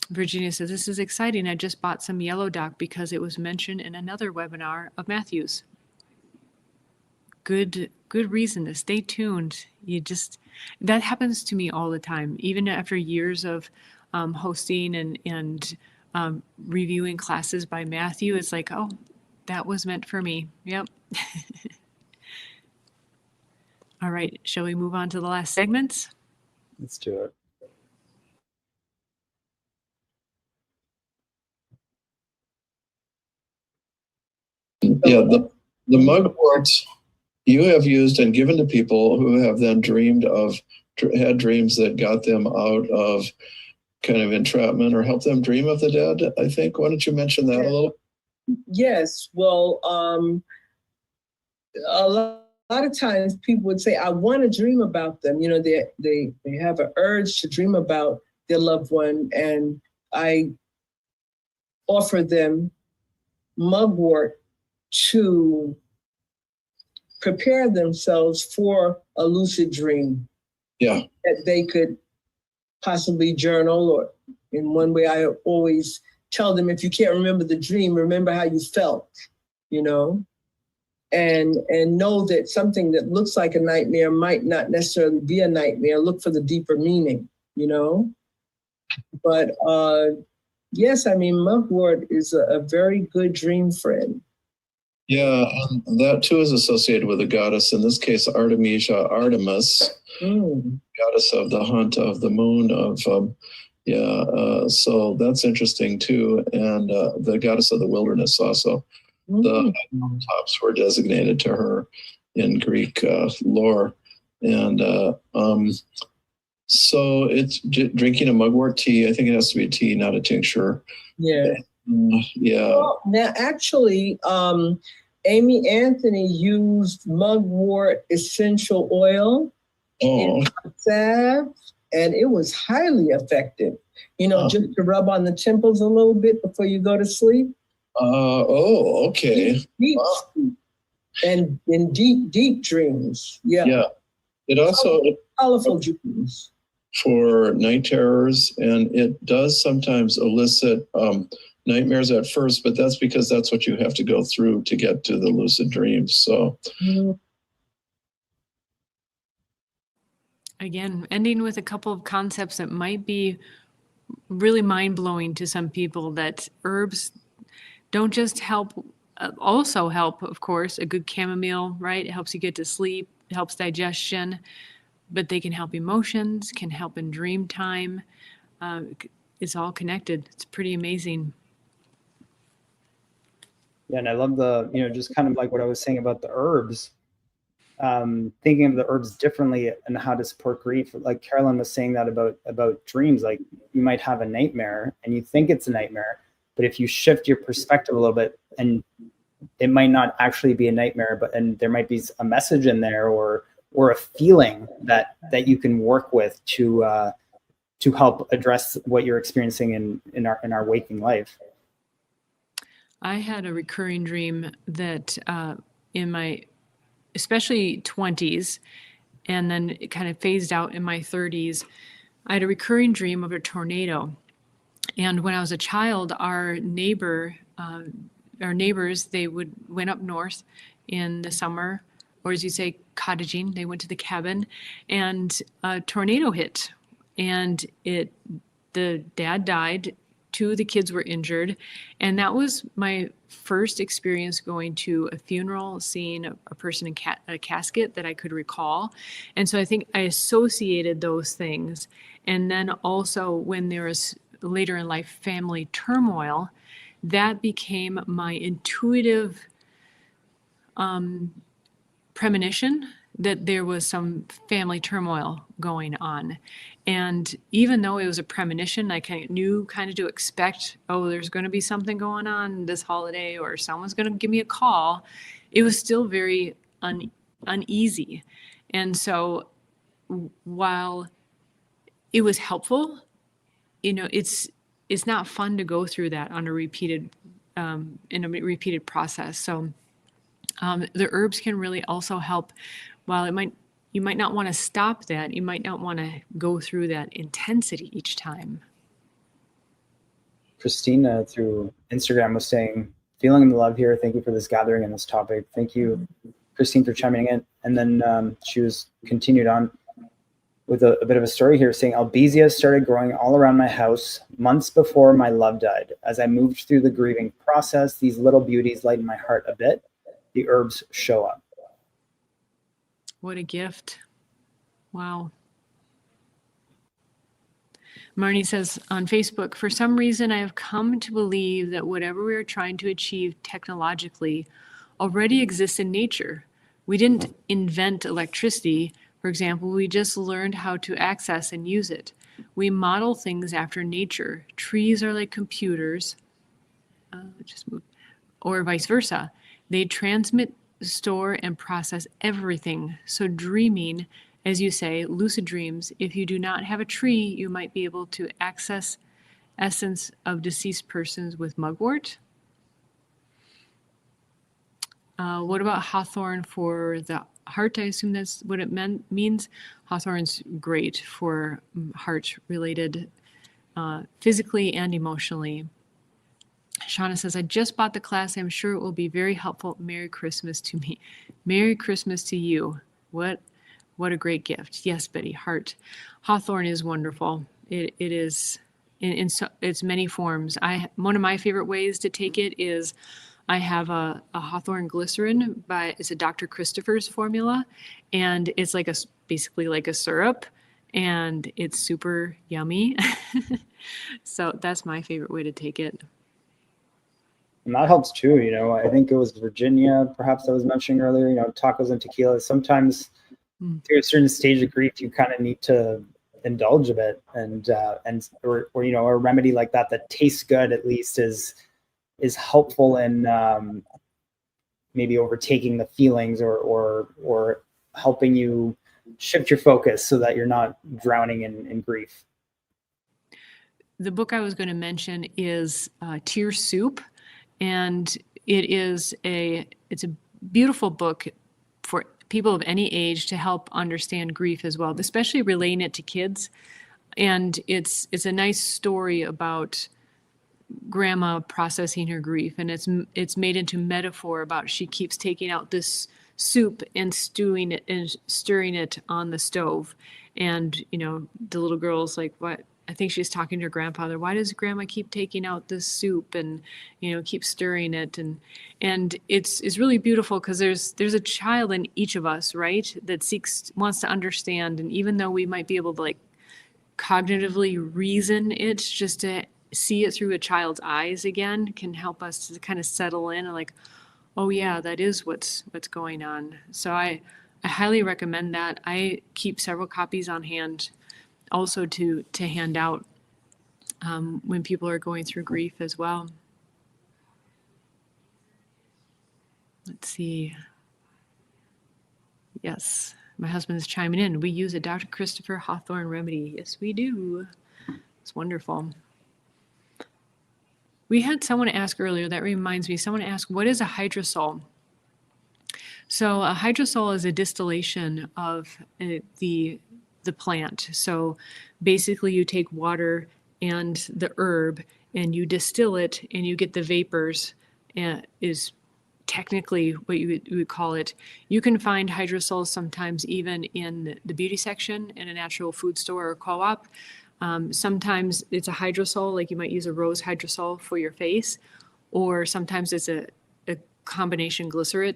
Virginia says, this is exciting. I just bought some yellow dock because it was mentioned in another webinar of Matthew's. Good reason to stay tuned. That happens to me all the time, even after years of hosting and reviewing classes by Matthew. It's like, oh, that was meant for me. Yep. All right, shall we move on to the last segment? Let's do it. Yeah, the mugworts you have used and given to people who have then had dreams that got them out of kind of entrapment or help them dream of the dead, I think. Why don't you mention that a little? Yes. Well, a lot of times people would say, I want to dream about them. They have an urge to dream about their loved one, and I offer them mugwort to prepare themselves for a lucid dream. Yeah. That they could possibly journal, or in one way I always tell them, if you can't remember the dream, remember how you felt, and know that something that looks like a nightmare might not necessarily be a nightmare. Look for the deeper meaning, But yes, mugwort is a very good dream friend. Yeah, and that too is associated with a goddess, in this case, Artemisia, Artemis, goddess of the hunt, of the moon, so that's interesting too. And the goddess of the wilderness also. The tops were designated to her in Greek lore. And so it's drinking a mugwort tea. I think it has to be a tea, not a tincture. Yeah. Yeah. Well, now, actually, Amy Anthony used mugwort essential oil in salve, and it was highly effective. You know, just to rub on the temples a little bit before you go to sleep. Okay. Deep sleep. And in deep dreams. Yeah. Yeah. It also colorful dreams for night terrors, and it does sometimes elicit nightmares at first, but that's because that's what you have to go through to get to the lucid dreams. So Again, ending with a couple of concepts that might be really mind-blowing to some people, that herbs don't just help, also help, of course, a good chamomile, right? It helps you get to sleep, it helps digestion, but they can help emotions, can help in dream time. It's all connected. It's pretty amazing. Yeah, and I love the, just kind of like what I was saying about the herbs, thinking of the herbs differently and how to support grief. Like Carolyn was saying that about dreams, like you might have a nightmare and you think it's a nightmare, but if you shift your perspective a little bit, and it might not actually be a nightmare, and there might be a message in there or a feeling that you can work with to help address what you're experiencing in our waking life. I had a recurring dream that in my especially 20s, and then it kind of phased out in my 30s, I had a recurring dream of a tornado. And when I was a child, our neighbors, they went up north in the summer, or as you say, cottaging. They went to the cabin, and a tornado hit, and the dad died. Two of the kids were injured, and that was my first experience going to a funeral, seeing a person in a casket that I could recall. And so I think I associated those things. And then also when there was later in life family turmoil, that became my intuitive premonition that there was some family turmoil going on. And even though it was a premonition, I knew to expect, there's going to be something going on this holiday, or someone's going to give me a call. It was still very uneasy. And so while it was helpful, it's not fun to go through that on a repeated process. So the herbs can really also help. While you might not want to stop that, you might not want to go through that intensity each time. Christina through Instagram was saying, feeling the love here. Thank you for this gathering and this topic. Thank you, Christine, for chiming in. And then she was continued on with a bit of a story here, saying Albizia started growing all around my house months before my love died. As I moved through the grieving process, these little beauties lighten my heart a bit. The herbs show up. What a gift. Wow. Marnie says on Facebook, for some reason, I have come to believe that whatever we are trying to achieve technologically already exists in nature. We didn't invent electricity. For example, we just learned how to access and use it. We model things after nature. Trees are like computers, or vice versa. They transmit, store, and process everything. So dreaming, as you say, lucid dreams, if you do not have a tree, you might be able to access essence of deceased persons with mugwort. What about hawthorn for the heart? I assume that's what it means. Hawthorn's great for heart-related, physically and emotionally. Shauna says, I just bought the class. I'm sure it will be very helpful. Merry Christmas to me. Merry Christmas to you. What a great gift. Yes, Betty, heart. Hawthorn is wonderful. It is in its many forms. One of my favorite ways to take it is I have a Hawthorne glycerin it's a Dr. Christopher's formula, and it's like basically like a syrup, and it's super yummy. So that's my favorite way to take it. And that helps too. I think it was Virginia, perhaps I was mentioning earlier, tacos and tequila. Sometimes through a certain stage of grief, you kind of need to indulge a bit, or a remedy like that tastes good at least is helpful in maybe overtaking the feelings or helping you shift your focus so that you're not drowning in grief. The book I was going to mention is Tear Soup, and it's a beautiful book for people of any age to help understand grief as well, especially relating it to kids. And it's a nice story about grandma processing her grief, and it's made into metaphor about she keeps taking out this soup and stewing it and stirring it on the stove, and the little girl's like, what? I think she's talking to her grandfather. Why does grandma keep taking out this soup and keep stirring it? And it's really beautiful because there's a child in each of us, right, that wants to understand. And even though we might be able to like cognitively reason it, just to see it through a child's eyes again can help us to kind of settle in and like, oh yeah, that is what's going on. So I highly recommend that. I keep several copies on hand also to hand out when people are going through grief as well. Let's see. Yes, my husband is chiming in. We use a Dr. Christopher Hawthorne remedy. Yes, we do. It's wonderful. We had someone ask earlier, that reminds me, someone asked, what is a hydrosol? So a hydrosol is a distillation of the plant. So basically you take water and the herb and you distill it and you get the vapors, is technically what you would call it. You can find hydrosols sometimes even in the beauty section in a natural food store or co-op. Sometimes it's a hydrosol, like you might use a rose hydrosol for your face, or sometimes it's a combination glycerin.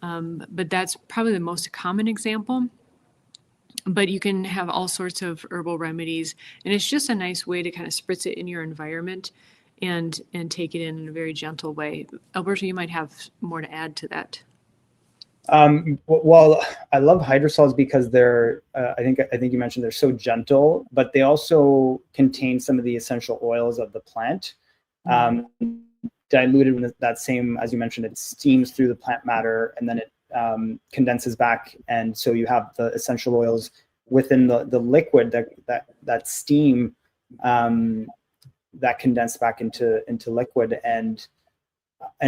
But that's probably the most common example. But you can have all sorts of herbal remedies, and it's just a nice way to kind of spritz it in your environment and take it in a very gentle way. Alberto, you might have more to add to that. Well, I love hydrosols because they're, I think you mentioned they're so gentle, but they also contain some of the essential oils of the plant. Diluted in that same, as you mentioned, it steams through the plant matter and then it condenses back, and so you have the essential oils within the liquid that steam that condense back into liquid, and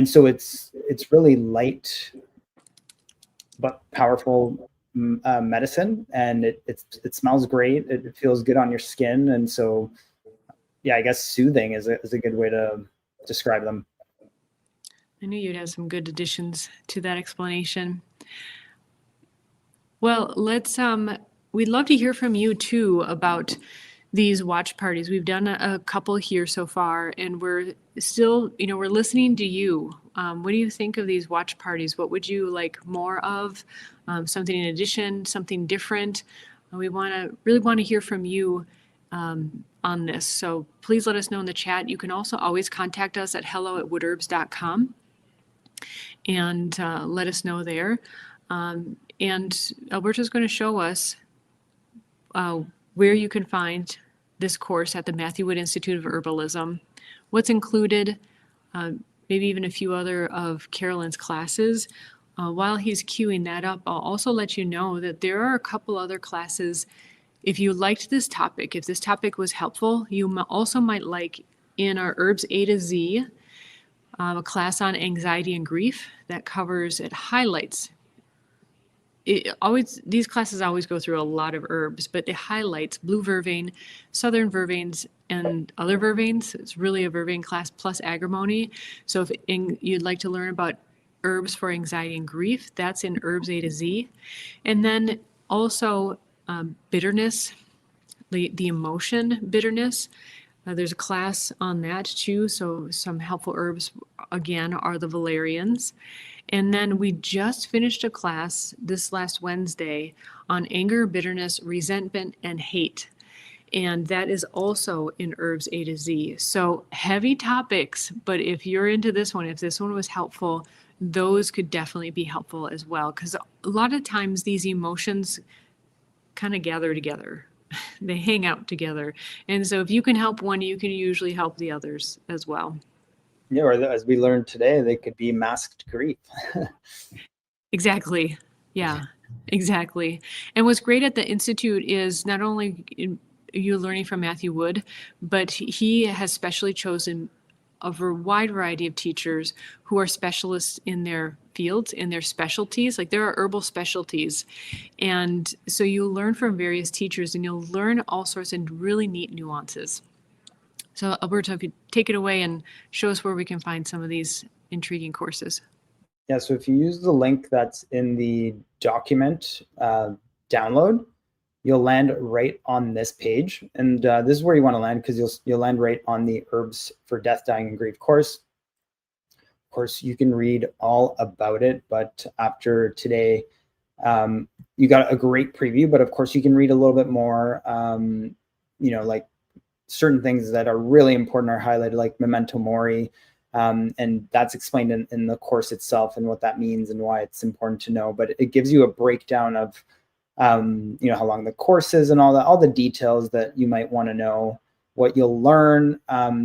so it's really light but powerful medicine, and it smells great. It feels good on your skin, and so yeah, I guess soothing is a good way to describe them. I knew you'd have some good additions to that explanation. Well, we'd love to hear from you too about these watch parties. We've done a couple here so far, and we're still, we're listening to you. What do you think of these watch parties? What would you like more of? Something in addition, something different? We really want to hear from you on this. So please let us know in the chat. You can also always contact us at hello@woodherbs.com and let us know there. And Alberto's going to show us where you can find this course at the Matthew Wood Institute of Herbalism, what's included, maybe even a few other of Carolyn's classes. While he's queuing that up, I'll also let you know that there are a couple other classes. If you liked this topic, if this topic was helpful, you also might like in our Herbs A to Z, a class on anxiety and grief that covers, it highlights. These classes always go through a lot of herbs, but it highlights blue vervain, southern vervains, and other vervains. It's really a vervain class plus agrimony. So if you'd like to learn about herbs for anxiety and grief, that's in Herbs A to Z. And then also bitterness, the emotion bitterness. There's a class on that too. So some helpful herbs, again, are the valerians. And then we just finished a class this last Wednesday on anger, bitterness, resentment, and hate. And that is also in Herbs A to Z. So heavy topics, but if you're into this one, if this one was helpful, those could definitely be helpful as well. Because a lot of times these emotions kind of gather together. They hang out together. And so if you can help one, you can usually help the others as well. Yeah, or as we learned today, they could be masked grief. Exactly. Yeah, exactly. And what's great at the Institute is not only you learning from Matthew Wood, but he has specially chosen a wide variety of teachers who are specialists in their fields, in their specialties. Like there are herbal specialties. And so you'll learn from various teachers and you'll learn all sorts of really neat nuances. So Alberto, if you take it away and show us where we can find some of these intriguing courses. Yeah, so if you use the link that's in the document download, you'll land right on this page. And this is where you want to land because you'll land right on the Herbs for Death, Dying, and Grief course. Of course, you can read all about it, but after today, you got a great preview, but of course you can read a little bit more, like certain things that are really important are highlighted, like memento mori, and that's explained in the course itself and what that means and why it's important to know. But it gives you a breakdown of, how long the course is and all the details that you might want to know, what you'll learn.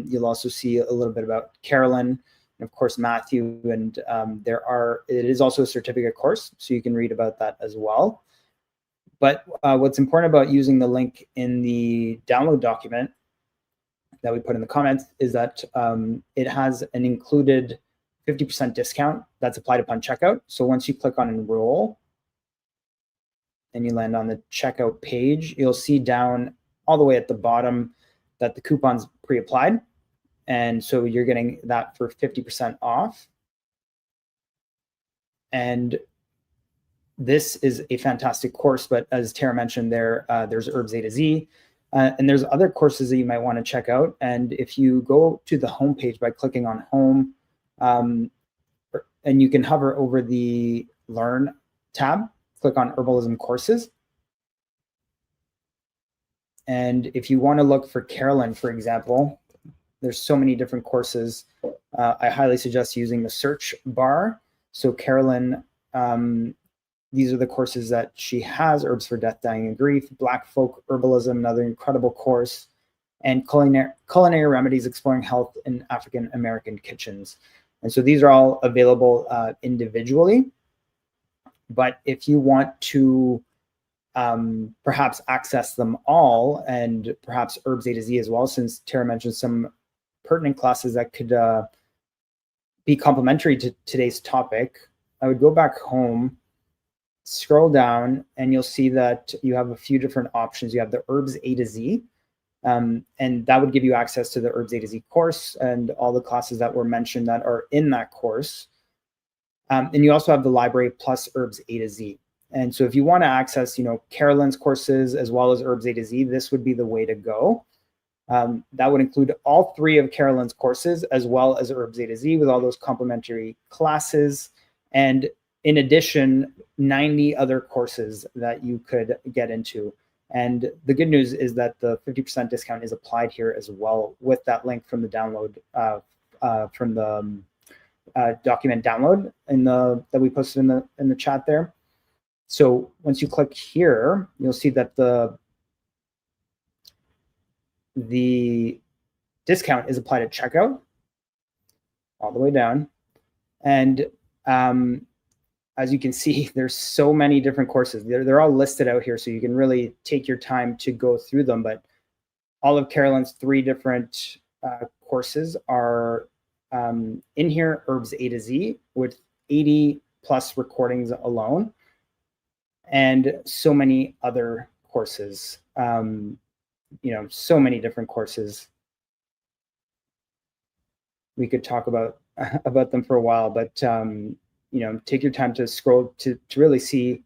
You'll also see a little bit about Carolyn and of course Matthew, and it is also a certificate course, so you can read about that as well. But what's important about using the link in the download document that we put in the comments is that it has an included 50% discount that's applied upon checkout. So once you click on enroll and you land on the checkout page, you'll see down all the way at the bottom that the coupon's pre-applied. And so you're getting that for 50% off. And this is a fantastic course, but as Tara mentioned, there's Herbs A to Z. And there's other courses that you might want to check out. And if you go to the homepage by clicking on home, and you can hover over the Learn tab, click on Herbalism courses. And if you want to look for Carolyn, for example, there's so many different courses. I highly suggest using the search bar. So Carolyn, these are the courses that she has: Herbs for Death, Dying, and Grief, Black Folk Herbalism, another incredible course, and Culinary Remedies Exploring Health in African American Kitchens. And so these are all available individually. But if you want to perhaps access them all, and perhaps Herbs A to Z as well, since Tara mentioned some pertinent classes that could be complementary to today's topic, I would go back home, scroll down, and you'll see that you have a few different options. You have the Herbs A to Z, and that would give you access to the Herbs A to Z course and all the classes that were mentioned that are in that course. And you also have the library plus Herbs A to Z. And so if you want to access, Carolyn's courses as well as Herbs A to Z, this would be the way to go. That would include all 3 of Carolyn's courses as well as Herbs A to Z with all those complementary classes. And in addition, 90 other courses that you could get into. And the good news is that the 50% discount is applied here as well with that link from the download, from the document download that we posted in the chat there. So once you click here, you'll see that the discount is applied at checkout all the way down. And as you can see, there's so many different courses. They're all listed out here, so you can really take your time to go through them. But all of Carolyn's 3 different courses are in here: Herbs A to Z with 80 plus recordings alone, and so many other courses. So many different courses. We could talk about them for a while, but take your time to scroll to really see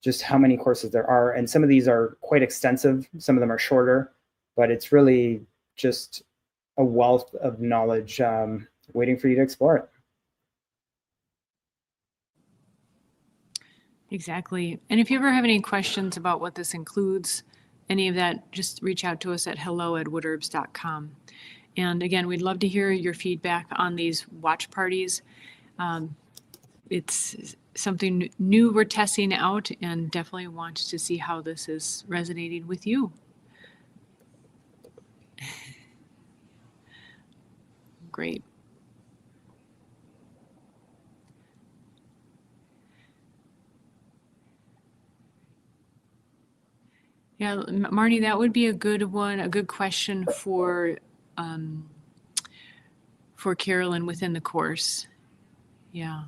just how many courses there are. And some of these are quite extensive. Some of them are shorter, but it's really just a wealth of knowledge waiting for you to explore it. Exactly. And if you ever have any questions about what this includes, any of that, just reach out to us at hello@woodherbs.com. And again, we'd love to hear your feedback on these watch parties. It's something new we're testing out, and definitely want to see how this is resonating with you. Great. Yeah, Marnie, that would be a good one, a good question for Carolyn within the course. Yeah.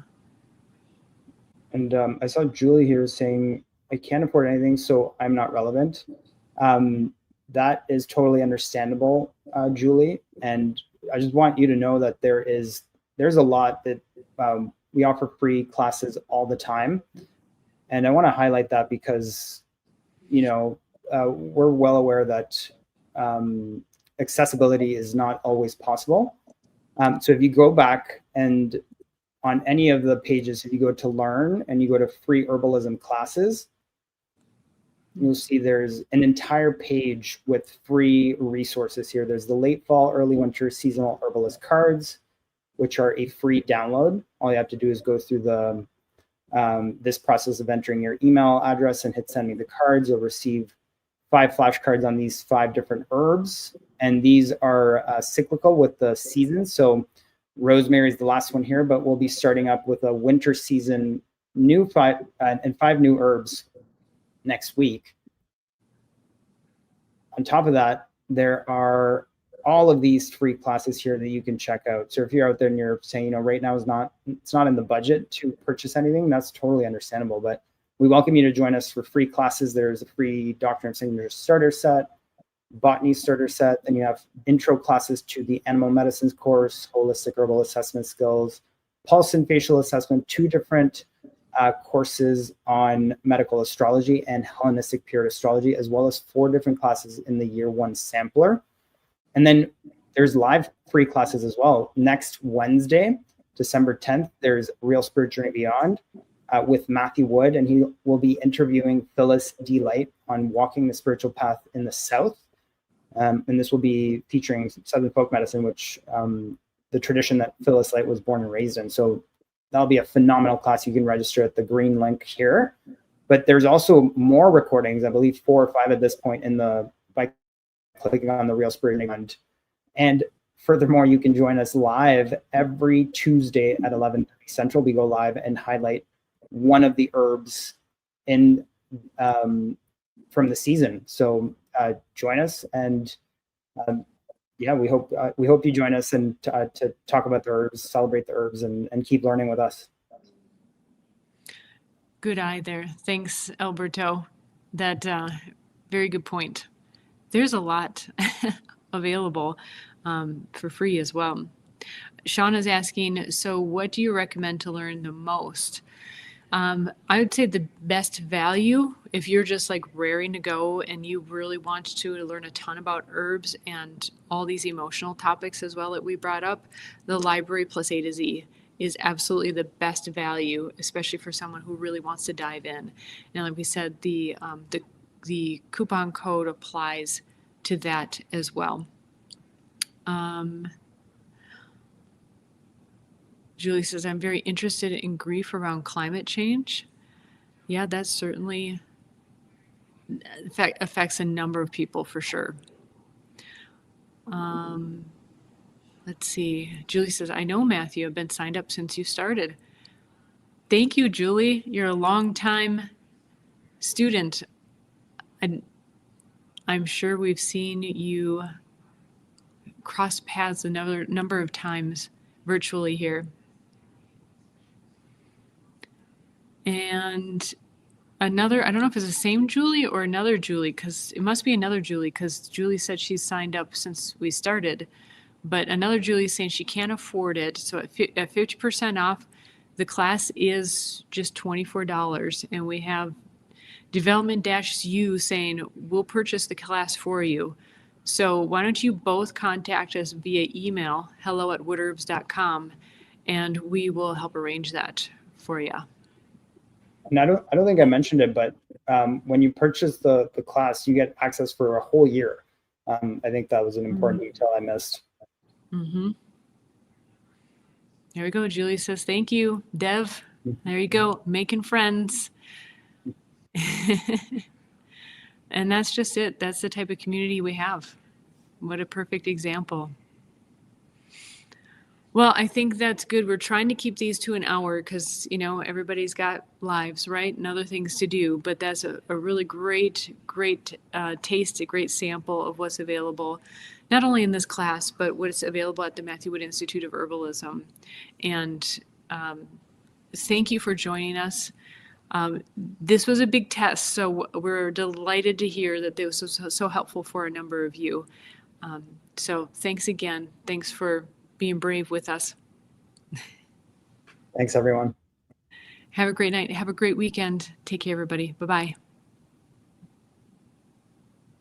And I saw Julie here saying, I can't afford anything, so I'm not relevant. That is totally understandable, Julie. And I just want you to know that there's a lot that we offer free classes all the time. And I want to highlight that because, we're well aware that accessibility is not always possible. So if you go back and on any of the pages, if you go to learn and you go to free herbalism classes, you'll see there's an entire page with free resources here. There's the late fall, early winter seasonal herbalist cards, which are a free download. All you have to do is go through the this process of entering your email address and hit send me the cards. You'll receive 5 flashcards on these 5 different herbs. And these are cyclical with the seasons. So rosemary is the last one here, but we'll be starting up with a winter season new 5 new herbs next week. On top of that, there are all of these free classes here that you can check out. So if you're out there and you're saying, right now it's not in the budget to purchase anything, that's totally understandable. But we welcome you to join us for free classes. There's a free Doctor and Signature starter set, botany starter set. Then you have intro classes to the animal medicines course, holistic herbal assessment skills, pulse and facial assessment, 2 different courses on medical astrology and Hellenistic period astrology, as well as 4 different classes in the year 1 sampler. And then there's live free classes as well. Next Wednesday, December 10th, there's Real Spirit Journey Beyond with Matthew Wood, and he will be interviewing Phyllis D. Light on walking the spiritual path in the South. And this will be featuring Southern folk medicine, which the tradition that Phyllis Light was born and raised in. So that'll be a phenomenal class. You can register at the green link here. But there's also more recordings, I believe 4 or 5 at this point by clicking on the Real Spirit Beyond. And furthermore, you can join us live every Tuesday at 11:30 Central. We go live and highlight one of the herbs in from the season. So join us, and we hope you join us and to talk about the herbs, celebrate the herbs, and keep learning with us. Good eye there. Thanks, Alberto. That very good point. There's a lot available for free as well. Sean is asking, so what do you recommend to learn the most? I would say the best value, if you're just like raring to go and you really want to learn a ton about herbs and all these emotional topics as well that we brought up, the library plus A to Z is absolutely the best value, especially for someone who really wants to dive in. And like we said, the coupon code applies to that as well. Julie says, I'm very interested in grief around climate change. Yeah, that certainly affects a number of people for sure. Let's see. Julie says, I know, Matthew, I've been signed up since you started. Thank you, Julie. You're a long-time student. And I'm sure we've seen you cross paths another number of times virtually here. And another, I don't know if it's the same Julie or another Julie, because it must be another Julie, because Julie said she's signed up since we started. But another Julie is saying she can't afford it. So at 50% off, the class is just $24. And we have Development-U saying, we'll purchase the class for you. So why don't you both contact us via email, hello@woodherbs.com, and we will help arrange that for you. And I don't think I mentioned it, but when you purchase the class, you get access for a whole year. I think that was an important detail I missed. Mm-hmm. There we go. Julie says, thank you. Dev, there you go. Making friends. And that's just it. That's the type of community we have. What a perfect example. Well, I think that's good. We're trying to keep these to an hour because, you know, everybody's got lives, right? And other things to do. But that's a really great taste, a great sample of what's available, not only in this class, but what's available at the Matthew Wood Institute of Herbalism. And thank you for joining us. This was a big test, so we're delighted to hear that this was so helpful for a number of you. So thanks again. Thanks for being brave with us. Thanks, everyone. Have a great night. Have a great weekend. Take care, everybody. Bye-bye.